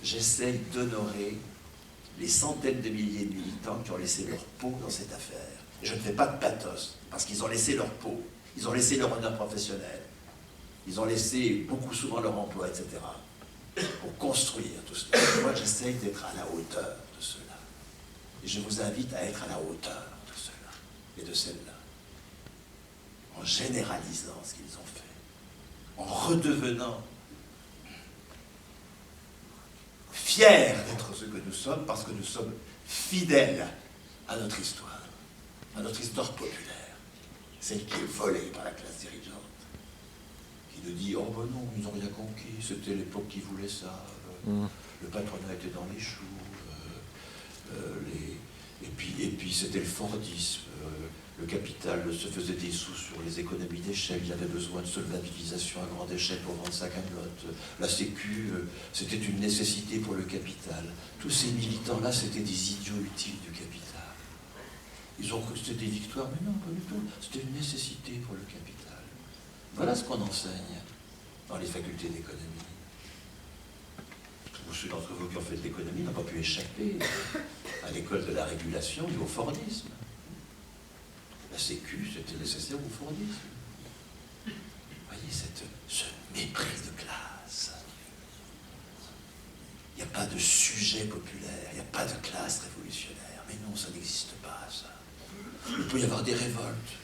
J'essaye d'honorer les centaines de milliers de militants qui ont laissé leur peau dans cette affaire. Et je ne fais pas de pathos, parce qu'ils ont laissé leur peau, ils ont laissé leur honneur professionnel, ils ont laissé beaucoup souvent leur emploi, etc., pour construire tout cela. Moi, j'essaye d'être à la hauteur de cela. Et je vous invite à être à la hauteur de cela et de celle-là, en généralisant ce qu'ils ont fait, en redevenant fiers d'être ce que nous sommes, parce que nous sommes fidèles à notre histoire populaire, celle qui est volée par la classe dirigeante, qui nous dit « Oh ben non, ils n'ont rien conquis, c'était l'époque qui voulait ça, le patronat était dans les choux, et puis c'était le Fordisme, le capital se faisait des sous sur les économies d'échelle, il avait besoin de solvabilisation à grande échelle pour vendre sa cagnotte. La Sécu, c'était une nécessité pour le capital. Tous ces militants-là, c'était des idiots utiles du capital. Ils ont cru que c'était des victoires, mais non, pas du tout. C'était une nécessité pour le capital. Voilà ce qu'on enseigne dans les facultés d'économie. Ceux d'entre vous qui ont fait de l'économie n'ont pas pu échapper à l'école de la régulation et au Fordisme. La Sécu, c'était nécessaire au Fordisme. Vous voyez, ce mépris de classe. Il n'y a pas de sujet populaire, il n'y a pas de classe révolutionnaire. Mais non, ça n'existe pas, ça. Il peut y avoir des révoltes,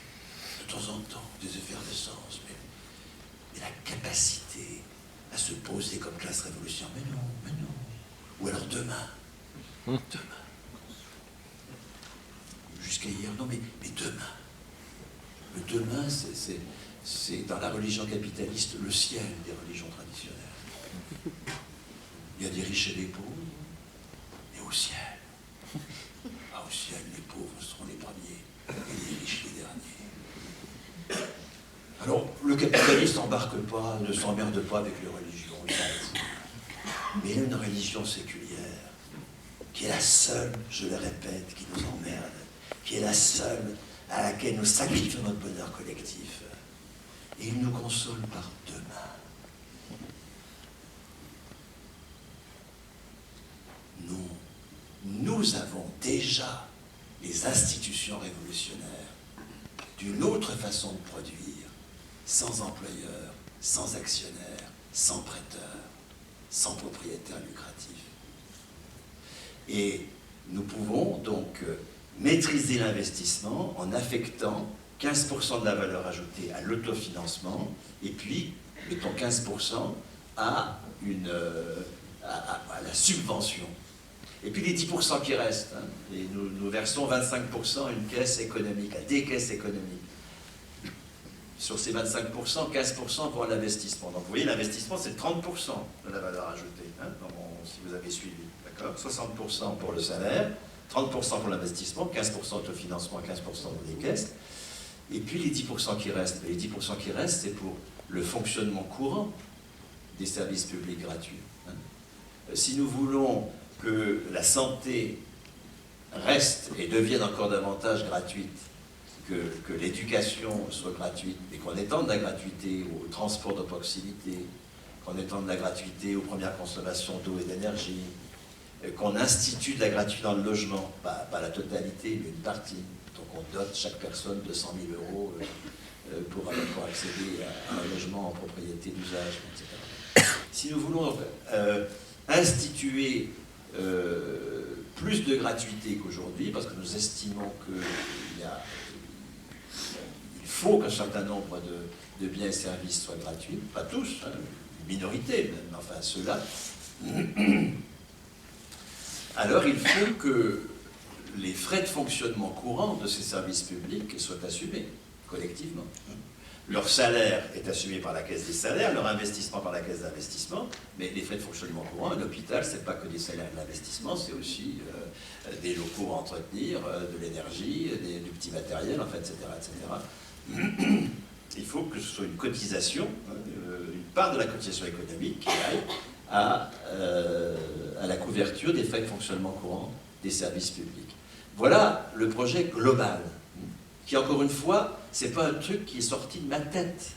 de temps en temps, des effervescences, mais la capacité à se poser comme classe révolutionnaire, mais non. Ou alors demain. Jusqu'à hier, non, mais demain. Le demain, c'est dans la religion capitaliste le ciel des religions traditionnelles. Il y a des riches et des pauvres, et au ciel. Ah, au ciel, les pauvres seront les premiers, et les riches les derniers. Alors, le capitaliste ne s'emmerde pas avec les religions, il s'en fout. Mais il y a une religion séculière, qui est la seule, je le répète, qui nous emmerde, qui est la seule à laquelle nous sacrifions notre bonheur collectif. Et il nous console par deux mains. Nous avons déjà les institutions révolutionnaires d'une autre façon de produire, sans employeurs, sans actionnaires, sans prêteurs, sans propriétaires lucratifs. Et nous pouvons donc maîtriser l'investissement en affectant 15% de la valeur ajoutée à l'autofinancement et puis, mettons 15% à la subvention. Et puis les 10% qui restent, hein, et nous versons 25% à une caisse économique, à des caisses économiques. Sur ces 25%, 15% pour l'investissement. Donc vous voyez, l'investissement, c'est 30% de la valeur ajoutée, hein, si vous avez suivi. D'accord ? 60% pour le salaire, 30% pour l'investissement, 15% autofinancement, 15% pour les caisses. Et puis les 10% qui restent. Les 10% qui restent, c'est pour le fonctionnement courant des services publics gratuits. Hein. Si nous voulons que la santé reste et devienne encore davantage gratuite, que l'éducation soit gratuite, et qu'on étende la gratuité au transport de proximité, qu'on étende la gratuité aux premières consommations d'eau et d'énergie, qu'on institue de la gratuité dans le logement, pas la totalité, mais une partie. Donc on dote chaque personne de 100 000 euros pour accéder à un logement en propriété d'usage, etc. Si nous voulons donc, instituer plus de gratuité qu'aujourd'hui, parce que nous estimons qu'il faut qu'un certain nombre de biens et services soient gratuits, pas tous, hein, une minorité même, enfin ceux-là, alors il faut que les frais de fonctionnement courants de ces services publics soient assumés collectivement. Leur salaire est assumé par la caisse des salaires, leur investissement par la caisse d'investissement, mais les frais de fonctionnement courant, un hôpital, c'est pas que des salaires et de l'investissement, c'est aussi des locaux à entretenir, de l'énergie, du petit matériel, en fait, etc., etc. Il faut que ce soit une cotisation, une part de la cotisation économique qui aille à la couverture des frais de fonctionnement courant des services publics. Voilà le projet global, qui, encore une fois, c'est pas un truc qui est sorti de ma tête.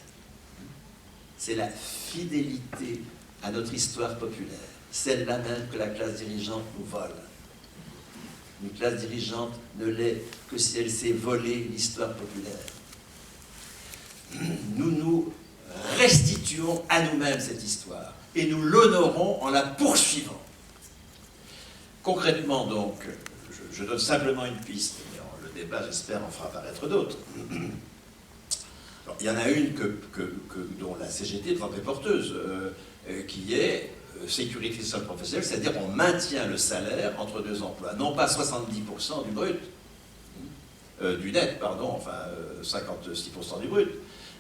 C'est la fidélité à notre histoire populaire, celle-là même que la classe dirigeante nous vole. Une classe dirigeante ne l'est que si elle s'est volée l'histoire populaire. Nous nous restituons à nous-mêmes cette histoire et nous l'honorons en la poursuivant. Concrètement, donc, je donne simplement une piste, mais le débat, j'espère, en fera apparaître d'autres. Alors, il y en a une dont la CGT est très porteuse, qui est sécurité sociale professionnelle, c'est-à-dire on maintient le salaire entre deux emplois, non pas 70% du brut, du net, pardon, enfin 56% du brut,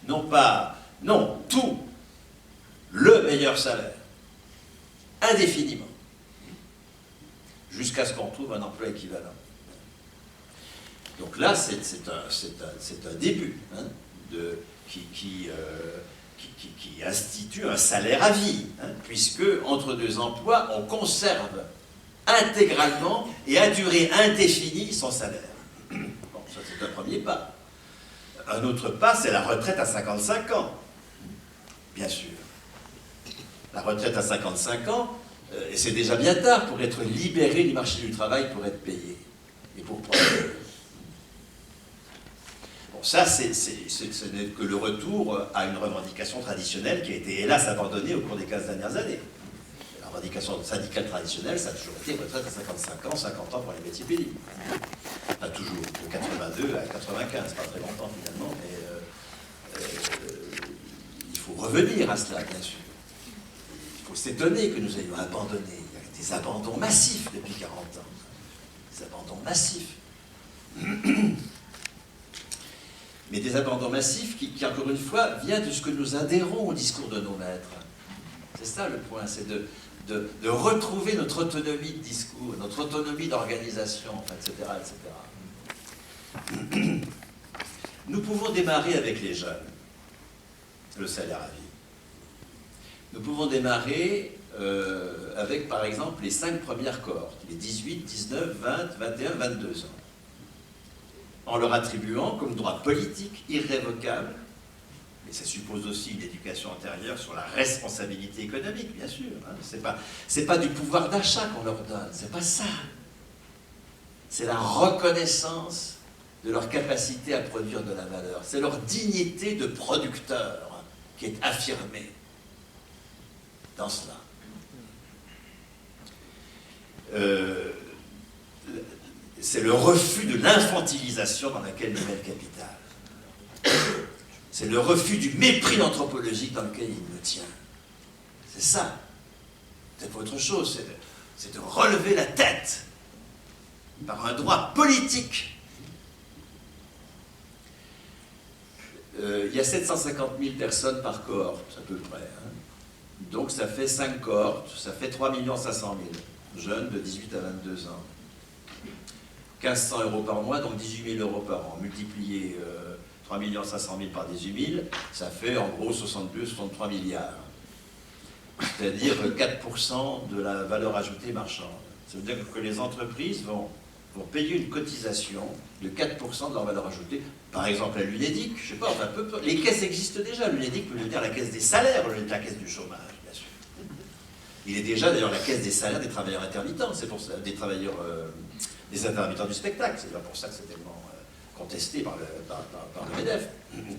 non, tout, le meilleur salaire, indéfiniment, jusqu'à ce qu'on trouve un emploi équivalent. Donc là, c'est un début, hein, qui institue un salaire à vie, hein, puisque entre deux emplois, on conserve intégralement et à durée indéfinie son salaire. Bon, ça c'est un premier pas. Un autre pas, c'est la retraite à 55 ans, bien sûr. La retraite à 55 ans, et c'est déjà bien tard pour être libéré du marché du travail, pour être payé, et pour prendre... Bon, ça, ce n'est que le retour à une revendication traditionnelle qui a été, hélas, abandonnée au cours des 15 dernières années. La revendication syndicale traditionnelle, ça a toujours été retraite à 55 ans, 50 ans pour les métiers pénibles. Pas toujours, de 82 à 95, pas très longtemps finalement, mais il faut revenir à cela, bien sûr. Il faut s'étonner que nous ayons abandonné. Il y a des abandons massifs depuis 40 ans. Des abandons massifs. mais des abandons massifs qui, encore une fois, vient de ce que nous adhérons au discours de nos maîtres. C'est ça le point, c'est de retrouver notre autonomie de discours, notre autonomie d'organisation, etc., etc. Nous pouvons démarrer avec les jeunes, le salaire à vie. Nous pouvons démarrer avec, par exemple, les 5 premières cohortes, les 18, 19, 20, 21, 22 ans, en leur attribuant comme droit politique irrévocable, mais ça suppose aussi une éducation antérieure sur la responsabilité économique, bien sûr. Hein. C'est pas du pouvoir d'achat qu'on leur donne, c'est pas ça. C'est la reconnaissance de leur capacité à produire de la valeur. C'est leur dignité de producteur qui est affirmée dans cela. C'est le refus de l'infantilisation dans laquelle il met le capital. C'est le refus du mépris anthropologique dans lequel il me tient. C'est ça. C'est pas autre chose. C'est de relever la tête par un droit politique. Il y a 750 000 personnes par cohorte, à peu près. Hein. Donc ça fait 5 cohortes, ça fait 3 500 000 jeunes de 18 à 22 ans. 1 500 € par mois, donc 18 000 € par an. Multiplier 3 500 000 par 18 000, ça fait en gros 62-63 milliards. C'est-à-dire 4% de la valeur ajoutée marchande. Ça veut dire que les entreprises vont payer une cotisation de 4% de leur valeur ajoutée. Par exemple, à l'UNEDIC, je sais pas, enfin, les caisses existent déjà. L'UNEDIC peut devenir la caisse des salaires, la caisse du chômage, bien sûr. Il est déjà d'ailleurs la caisse des salaires des travailleurs intermittents, c'est pour ça, des travailleurs, des intermittents du spectacle. C'est pour ça que c'est tellement contesté par le MEDEF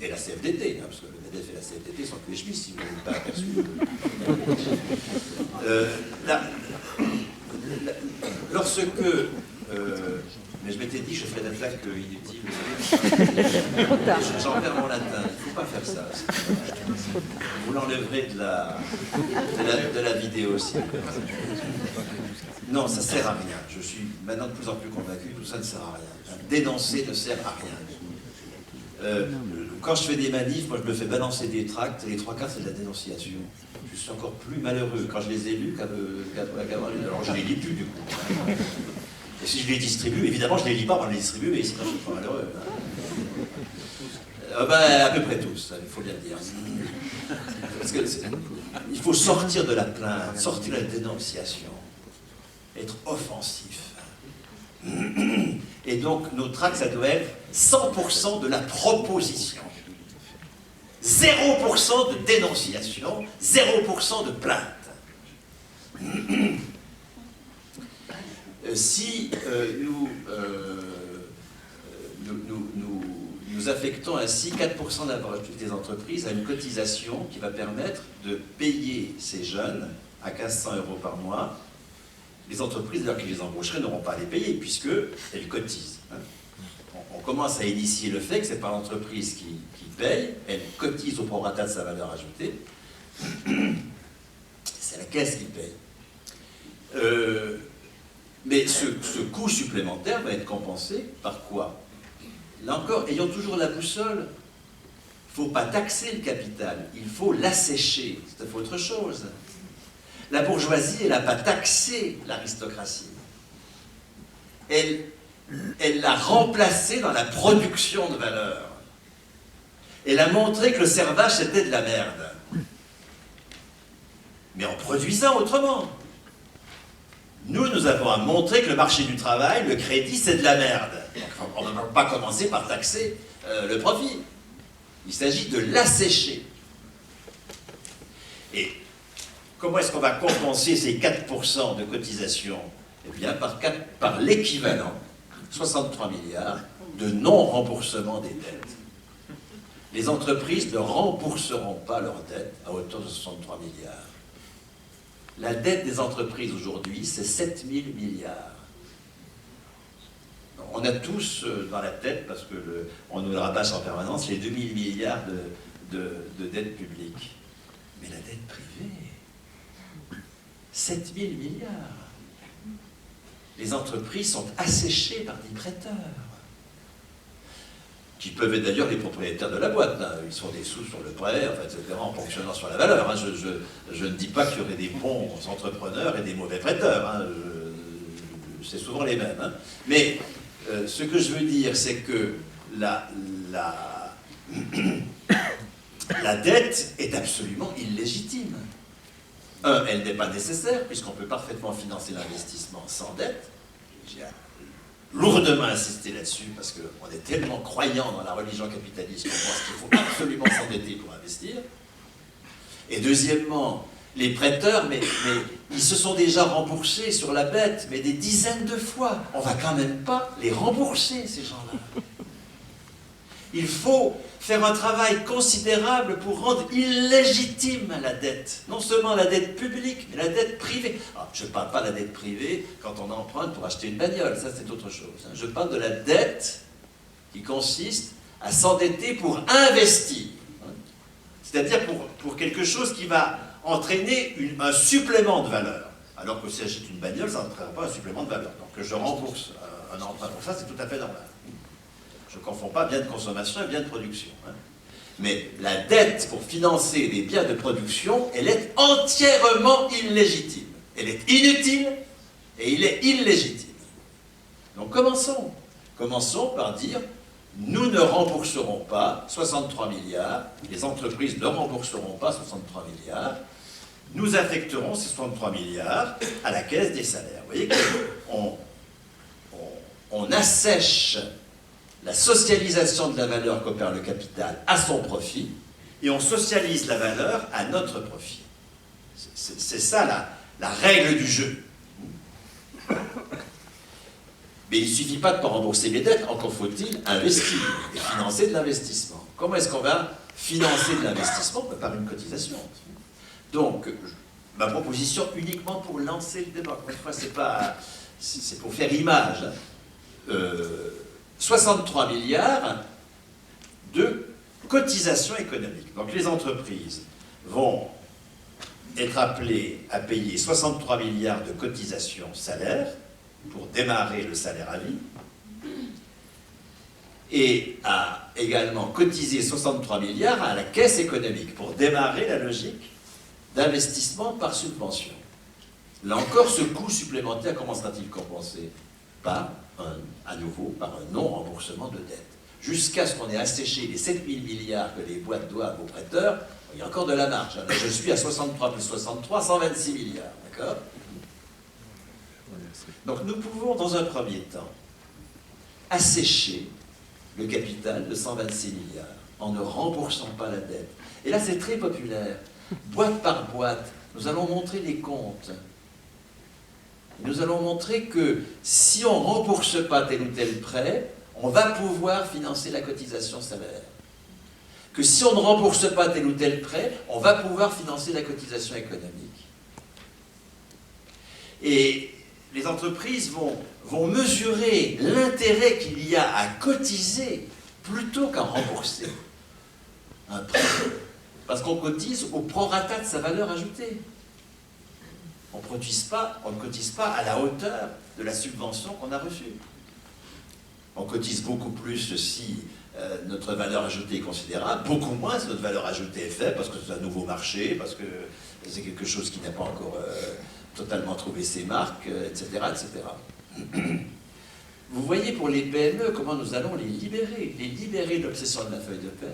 et la CFDT, hein, parce que le MEDEF et la CFDT sont tous les chemises, si vous n'avez pas aperçu. Lorsque... mais je m'étais dit que je ferais d'attaque inutile. J'en perds mon latin. Il ne faut pas faire ça. Vous l'enlèverez de la vidéo aussi. Non, ça ne sert à rien. Je suis maintenant de plus en plus convaincu que tout ça ne sert à rien. Dénoncer ne sert à rien. Quand je fais des manifs, moi je me fais balancer des tracts, et les 3/4 c'est de la dénonciation. Je suis encore plus malheureux quand je les ai lus qu'avant. Alors je ne les lis plus du coup. Et si je les distribue, évidemment je ne les lis pas pour les distribuer, mais sinon je suis pas malheureux. À peu près tous, il faut bien le dire. Parce que il faut sortir de la plainte, sortir de la dénonciation, être offensif. Et donc nos tracts, ça doit être 100% de la proposition. 0% de dénonciation, 0% de plainte. Si nous affectons ainsi 4% des entreprises à une cotisation qui va permettre de payer ces jeunes à 1 500 € par mois, les entreprises, d'ailleurs, qui les embaucheraient n'auront pas à les payer puisqu'elles cotisent. Hein. On commence à initier le fait que ce n'est pas l'entreprise qui paye, elle cotise au prorata de sa valeur ajoutée. C'est la caisse qui paye. Mais ce coût supplémentaire va être compensé par quoi? Là encore, ayons toujours la boussole. Il ne faut pas taxer le capital, il faut l'assécher. C'est autre chose. La bourgeoisie, elle n'a pas taxé l'aristocratie. Elle l'a remplacée dans la production de valeur. Elle a montré que le servage, c'était de la merde. Mais en produisant autrement. Nous avons à montrer que le marché du travail, le crédit, c'est de la merde. Donc, on ne va pas commencer par taxer le profit. Il s'agit de l'assécher. Et comment est-ce qu'on va compenser ces 4% de cotisation? Eh bien, par l'équivalent, 63 milliards, de non-remboursement des dettes. Les entreprises ne rembourseront pas leurs dettes à hauteur de 63 milliards. La dette des entreprises aujourd'hui, c'est 7 000 milliards. On a tous dans la tête, parce qu'on nous le rabâche en permanence, les 2 000 milliards de dette publique. Mais la dette privée, 7 000 milliards. Les entreprises sont asséchées par des prêteurs qui peuvent être d'ailleurs les propriétaires de la boîte. Hein. Ils sont des sous sur le prêt, enfin, etc., en fonctionnant sur la valeur. Hein. Je ne dis pas qu'il y aurait des bons entrepreneurs et des mauvais prêteurs. Hein. C'est souvent les mêmes. Hein. Mais ce que je veux dire, c'est que la dette est absolument illégitime. Elle n'est pas nécessaire, puisqu'on peut parfaitement financer l'investissement sans dette. J'ai lourdement insisté là-dessus, parce qu'on est tellement croyant dans la religion capitaliste qu'on pense qu'il faut absolument s'endetter pour investir. Et deuxièmement, les prêteurs, mais ils se sont déjà remboursés sur la bête, mais des dizaines de fois. On ne va quand même pas les rembourser, ces gens-là. Il faut faire un travail considérable pour rendre illégitime la dette. Non seulement la dette publique, mais la dette privée. Alors, je ne parle pas de la dette privée quand on emprunte pour acheter une bagnole, ça c'est autre chose. Je parle de la dette qui consiste à s'endetter pour investir. C'est-à-dire pour quelque chose qui va entraîner un supplément de valeur. Alors que si j'achète une bagnole, ça n'entraînera pas un supplément de valeur. Donc que je rembourse un emprunt pour ça, c'est tout à fait normal. Je ne confonds pas bien de consommation et bien de production. Hein. Mais la dette pour financer des biens de production, elle est entièrement illégitime. Elle est inutile et il est illégitime. Donc commençons. Commençons par dire, nous ne rembourserons pas 63 milliards, les entreprises ne rembourseront pas 63 milliards, nous affecterons ces 63 milliards à la caisse des salaires. Vous voyez qu'on assèche la socialisation de la valeur qu'opère le capital à son profit, et on socialise la valeur à notre profit. C'est ça la règle du jeu. Mais il ne suffit pas de ne pas rembourser les dettes, encore faut-il investir et financer de l'investissement. Comment est-ce qu'on va financer de l'investissement? Par une cotisation. Donc, ma proposition uniquement pour lancer le débat. Une fois, c'est pour faire image. 63 milliards de cotisations économiques. Donc les entreprises vont être appelées à payer 63 milliards de cotisations salaires pour démarrer le salaire à vie et à également cotiser 63 milliards à la caisse économique pour démarrer la logique d'investissement par subvention. Là encore, ce coût supplémentaire, comment sera-t-il compensé? À nouveau, par un non-remboursement de dette. Jusqu'à ce qu'on ait asséché les 7 000 milliards que les boîtes doivent aux prêteurs, il y a encore de la marge. Là, je suis à 63 plus 63, 126 milliards. D'accord? Donc nous pouvons, dans un premier temps, assécher le capital de 126 milliards en ne remboursant pas la dette. Et là, c'est très populaire. Boîte par boîte, nous allons montrer les comptes. Nous allons montrer que si on ne rembourse pas tel ou tel prêt, on va pouvoir financer la cotisation salaire. Que si on ne rembourse pas tel ou tel prêt, on va pouvoir financer la cotisation économique. Et les entreprises vont mesurer l'intérêt qu'il y a à cotiser plutôt qu'à rembourser un prêt. Parce qu'on cotise au prorata de sa valeur ajoutée. On ne cotise pas à la hauteur de la subvention qu'on a reçue. On cotise beaucoup plus si notre valeur ajoutée est considérable, beaucoup moins si notre valeur ajoutée est faible, parce que c'est un nouveau marché, parce que c'est quelque chose qui n'a pas encore totalement trouvé ses marques, etc., etc. Vous voyez pour les PME comment nous allons les libérer de l'obsession de la feuille de paie,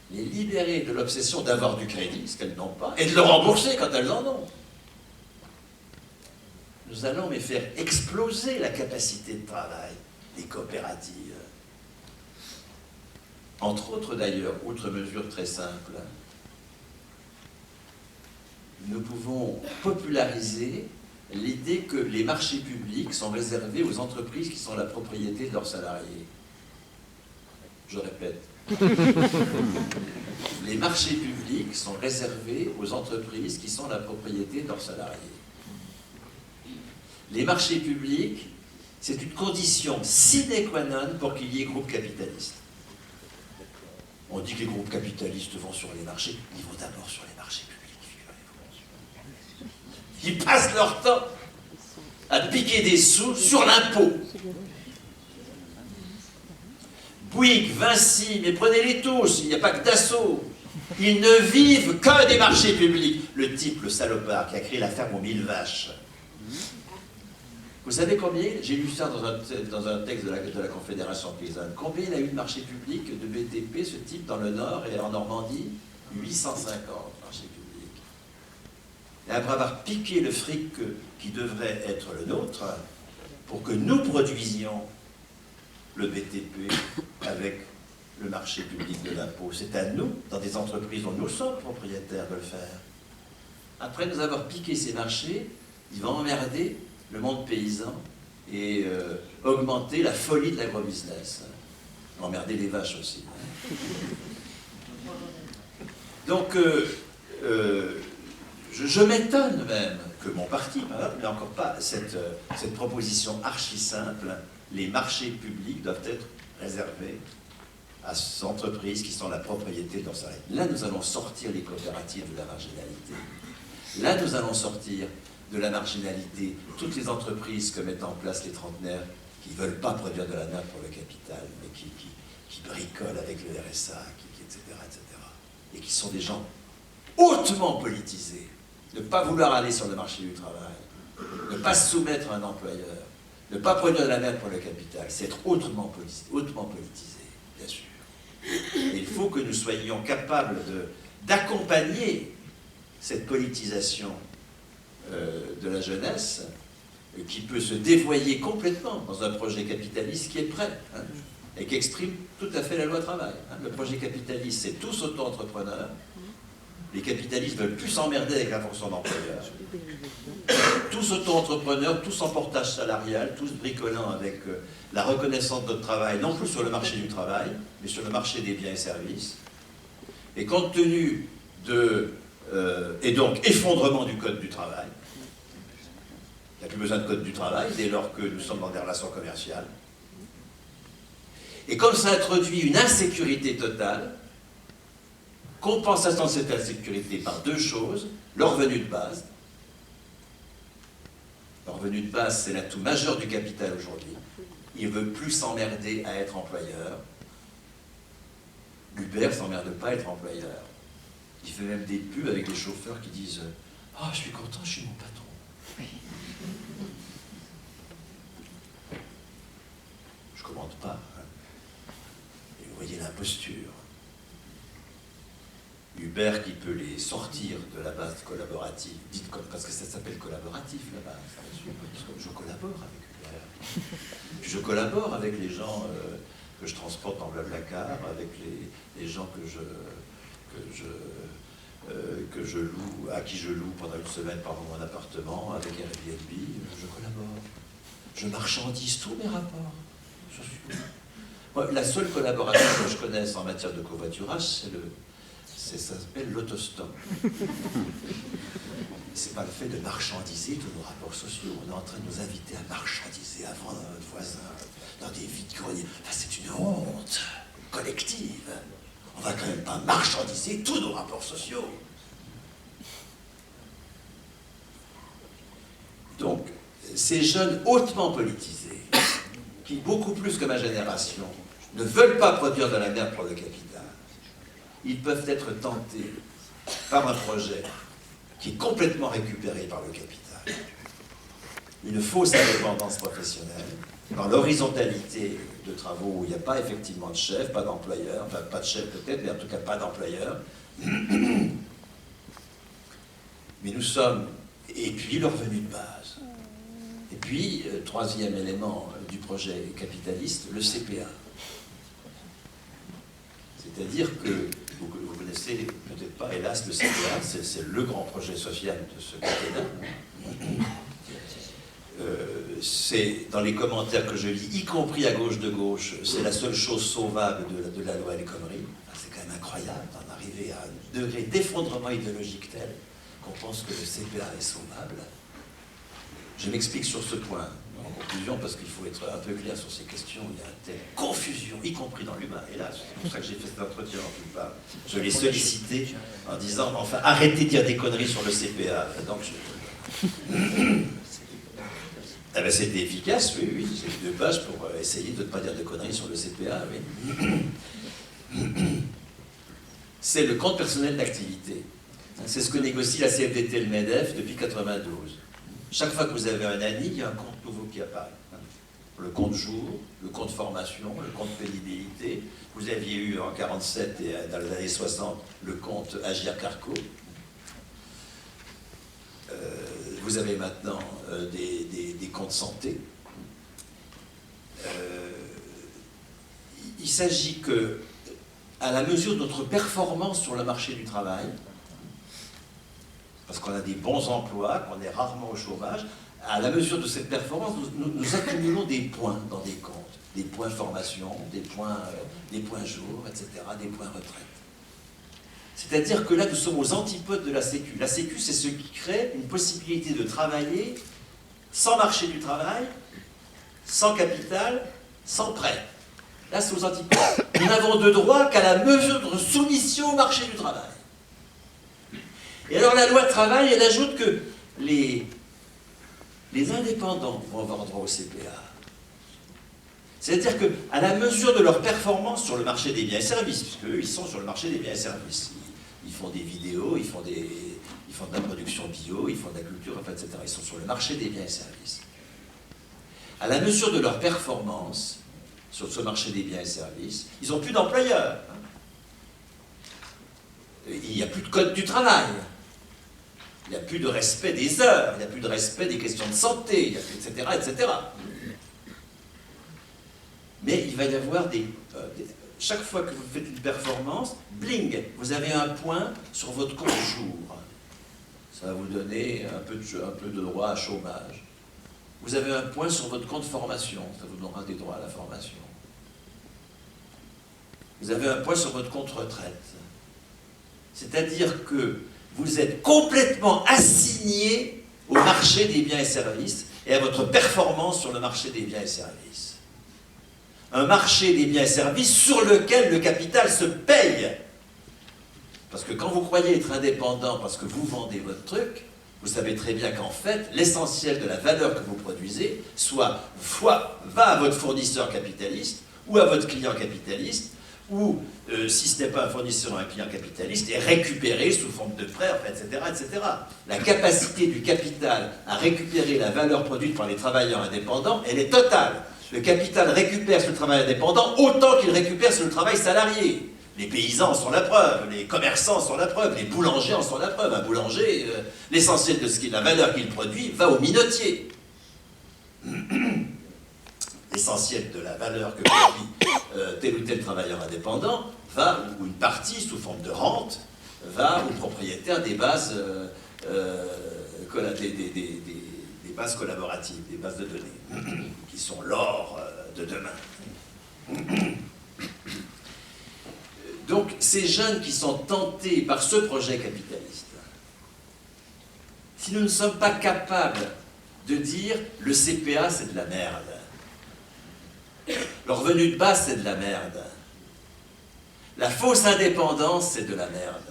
les libérer de l'obsession d'avoir du crédit, ce qu'elles n'ont pas, et de le rembourser quand elles en ont. Nous allons mais faire exploser la capacité de travail des coopératives. Entre autres d'ailleurs, autre mesure très simple, nous pouvons populariser l'idée que les marchés publics sont réservés aux entreprises qui sont la propriété de leurs salariés. Je répète. Les marchés publics sont réservés aux entreprises qui sont la propriété de leurs salariés. Les marchés publics, c'est une condition sine qua non pour qu'il y ait groupe capitaliste. On dit que les groupes capitalistes vont sur les marchés, ils vont d'abord sur les marchés publics. Ils passent leur temps à piquer des sous sur l'impôt. Bouygues, Vinci, mais prenez-les tous, il n'y a pas que Dassault. Ils ne vivent que des marchés publics. Le type, le salopard, qui a créé la ferme aux 1000 vaches. Vous savez combien, j'ai lu ça dans un texte de la Confédération paysanne, combien il a eu de marchés publics de BTP, ce type, dans le Nord et en Normandie? 850 marchés publics. Et après avoir piqué le fric qui devrait être le nôtre, pour que nous produisions le BTP avec le marché public de l'impôt, c'est à nous, dans des entreprises dont nous sommes propriétaires, de le faire. Après nous avoir piqué ces marchés, ils vont emmerder le monde paysan et augmenter la folie de l'agrobusiness. Emmerder les vaches aussi. Donc, je m'étonne même que mon parti, par exemple, n'ait encore pas cette proposition archi simple. Les marchés publics doivent être réservés à ces entreprises qui sont la propriété de leurs salariés. Là, nous allons sortir les coopératives de la marginalité. Là, nous allons sortir de la marginalité toutes les entreprises que mettent en place les trentenaires qui ne veulent pas produire de la nappe pour le capital, mais qui bricolent avec le RSA, etc., etc. Et qui sont des gens hautement politisés. Ne pas vouloir aller sur le marché du travail, ne pas se soumettre à un employeur, ne pas produire de la nappe pour le capital, c'est être hautement politisé, bien sûr. Et il faut que nous soyons capables d'accompagner cette politisation de la jeunesse qui peut se dévoyer complètement dans un projet capitaliste qui est prêt et qui exprime tout à fait la loi travail. Le projet capitaliste, c'est tous auto-entrepreneurs. Les capitalistes ne veulent plus s'emmerder avec la fonction d'employeur. Tous auto-entrepreneurs, tous en portage salarial, tous bricolant avec la reconnaissance de notre travail, non plus sur le marché du travail, mais sur le marché des biens et services. Et compte tenu et donc effondrement du code du travail, il n'y a plus besoin de code du travail dès lors que nous sommes dans des relations commerciales. Et comme ça introduit une insécurité totale, compensation de cette insécurité par deux choses, le revenu de base. Le revenu de base, c'est l'atout majeur du capital aujourd'hui. Il ne veut plus s'emmerder à être employeur. Uber ne s'emmerde pas à être employeur. Il fait même des pubs avec des chauffeurs qui disent « Ah, je suis content, je suis mon patron. » Je ne commande pas. Et vous voyez l'imposture. Uber qui peut les sortir de la base collaborative, parce que ça s'appelle collaboratif là-bas, je collabore avec Uber. Je collabore avec les gens que je transporte en Blablacar, avec les gens à qui je loue pendant une semaine par mon appartement, avec Airbnb, je collabore. Je marchandise tous mes rapports. La seule collaboration que je connaisse en matière de covoiturage, ça s'appelle l'autostop. C'est pas le fait de marchandiser tous nos rapports sociaux. On est en train de nous inviter à marchandiser, à vendre à notre voisin, dans des vides-greniers. Enfin, c'est une honte collective. On va quand même pas marchandiser tous nos rapports sociaux. Donc, ces jeunes hautement politisés, qui, beaucoup plus que ma génération, ne veulent pas produire de la merde pour le capital, ils peuvent être tentés par un projet qui est complètement récupéré par le capital. Une fausse indépendance professionnelle, dans l'horizontalité de travaux où il n'y a pas effectivement de chef, pas d'employeur, enfin pas de chef peut-être, mais en tout cas pas d'employeur. Mais nous sommes... Et puis le revenu de base. Et puis, troisième élément du projet capitaliste, le CPA. C'est-à-dire que, vous connaissez peut-être pas, hélas, le CPA, c'est le grand projet social de ce quinquennat. C'est, dans les commentaires que je lis, y compris à gauche de gauche, c'est la seule chose sauvable de la loi El Khomri. C'est quand même incroyable d'en arriver à un degré d'effondrement idéologique tel qu'on pense que le CPA est sauvable. Je m'explique sur ce point, en conclusion, parce qu'il faut être un peu clair sur ces questions. Il y a une telle confusion, y compris dans l'humain. Et là, c'est pour ça que j'ai fait cet entretien en tout cas. Je l'ai sollicité en disant, enfin, arrêtez de dire des conneries sur le CPA. Donc, Ah ben c'était efficace, oui, oui. J'ai eu 2 pages pour essayer de ne pas dire de conneries sur le CPA, oui. C'est le compte personnel d'activité. C'est ce que négocie la CFDT et le MEDEF depuis 1992. Chaque fois que vous avez un ANI, il y a un compte nouveau qui apparaît. Le compte jour, le compte formation, le compte pénibilité. Vous aviez eu en 1947 et dans les années 60 le compte Agir Carco. Vous avez maintenant des comptes santé. Il s'agit que, à la mesure de notre performance sur le marché du travail, parce qu'on a des bons emplois, qu'on est rarement au chômage, à la mesure de cette performance, nous accumulons des points dans des comptes, des points formation, des points jour, etc., des points retraite. C'est-à-dire que là, nous sommes aux antipodes de la Sécu. La Sécu, c'est ce qui crée une possibilité de travailler sans marché du travail, sans capital, sans prêt. Là, c'est aux antipodes. Nous n'avons de droit qu'à la mesure de soumission au marché du travail. Et alors, la loi travail, elle ajoute que les indépendants vont avoir droit au CPA. C'est-à-dire qu'à la mesure de leur performance sur le marché des biens et services, puisque eux, ils sont sur le marché des biens et services, ils font des vidéos, ils font de la production bio, ils font de la culture, enfin, etc. Ils sont sur le marché des biens et services. À la mesure de leur performance sur ce marché des biens et services, ils n'ont plus d'employeurs. Il n'y a plus de code du travail. Il n'y a plus de respect des heures, il n'y a plus de respect des questions de santé, etc., etc. Mais il va y avoir chaque fois que vous faites une performance, bling, vous avez un point sur votre compte jour. Ça va vous donner un peu de droit à chômage. Vous avez un point sur votre compte formation, ça vous donnera des droits à la formation. Vous avez un point sur votre compte retraite. C'est-à-dire que vous êtes complètement assigné au marché des biens et services et à votre performance sur le marché des biens et services. Un marché des biens et services sur lequel le capital se paye. Parce que quand vous croyez être indépendant parce que vous vendez votre truc, vous savez très bien qu'en fait, l'essentiel de la valeur que vous produisez, soit va à votre fournisseur capitaliste ou à votre client capitaliste, ou, si ce n'est pas un fournisseur ou un client capitaliste, est récupéré sous forme de prêt, etc., etc. La capacité du capital à récupérer la valeur produite par les travailleurs indépendants, elle est totale. Le capital récupère sur le travail indépendant autant qu'il récupère sur le travail salarié. Les paysans en sont la preuve, les commerçants en sont la preuve, les boulangers en sont la preuve. Un boulanger, l'essentiel de la valeur qu'il produit va au minotier. L'essentiel de la valeur que produit tel ou tel travailleur indépendant va, ou une partie sous forme de rente, va au propriétaire des bases, des bases collaboratives, des bases de données, qui sont l'or de demain. Donc, ces jeunes qui sont tentés par ce projet capitaliste, si nous ne sommes pas capables de dire le CPA c'est de la merde, le revenu de base c'est de la merde, la fausse indépendance c'est de la merde,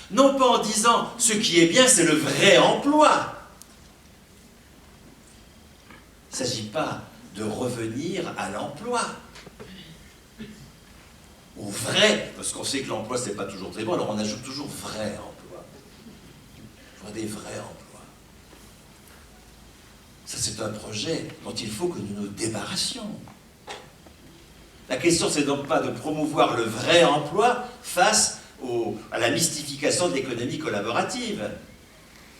non pas en disant ce qui est bien c'est le vrai emploi. Il ne s'agit pas de revenir à l'emploi. Au vrai, parce qu'on sait que l'emploi, c'est pas toujours très bon, alors on ajoute toujours vrai emploi. Il faut des vrais emplois. Ça, c'est un projet dont il faut que nous nous débarrassions. La question, c'est donc pas de promouvoir le vrai emploi face à la mystification de l'économie collaborative.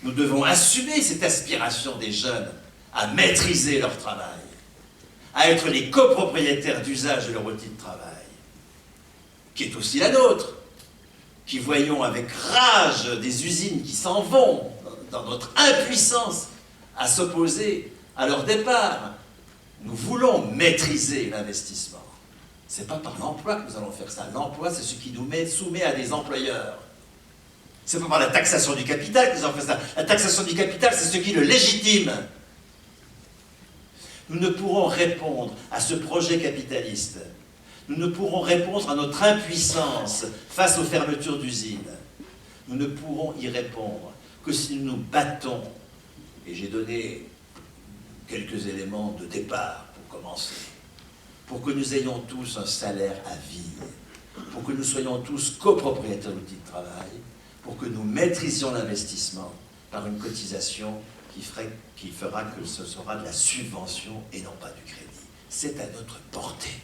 Nous devons assumer cette aspiration des jeunes à maîtriser leur travail, à être les copropriétaires d'usage de leur outil de travail, qui est aussi la nôtre, qui voyons avec rage des usines qui s'en vont, dans notre impuissance à s'opposer à leur départ. Nous voulons maîtriser l'investissement. Ce n'est pas par l'emploi que nous allons faire ça. L'emploi, c'est ce qui nous soumet à des employeurs. Ce n'est pas par la taxation du capital que nous allons faire ça. La taxation du capital, c'est ce qui le légitime. Nous ne pourrons répondre à ce projet capitaliste. Nous ne pourrons répondre à notre impuissance face aux fermetures d'usines. Nous ne pourrons y répondre que si nous nous battons Et j'ai donné quelques éléments de départ pour commencer. Pour que nous ayons tous un salaire à vie, pour que nous soyons tous copropriétaires d'outils de travail, pour que nous maîtrisions l'investissement par une cotisation qui fera que ce sera de la subvention et non pas du crédit. C'est à notre portée.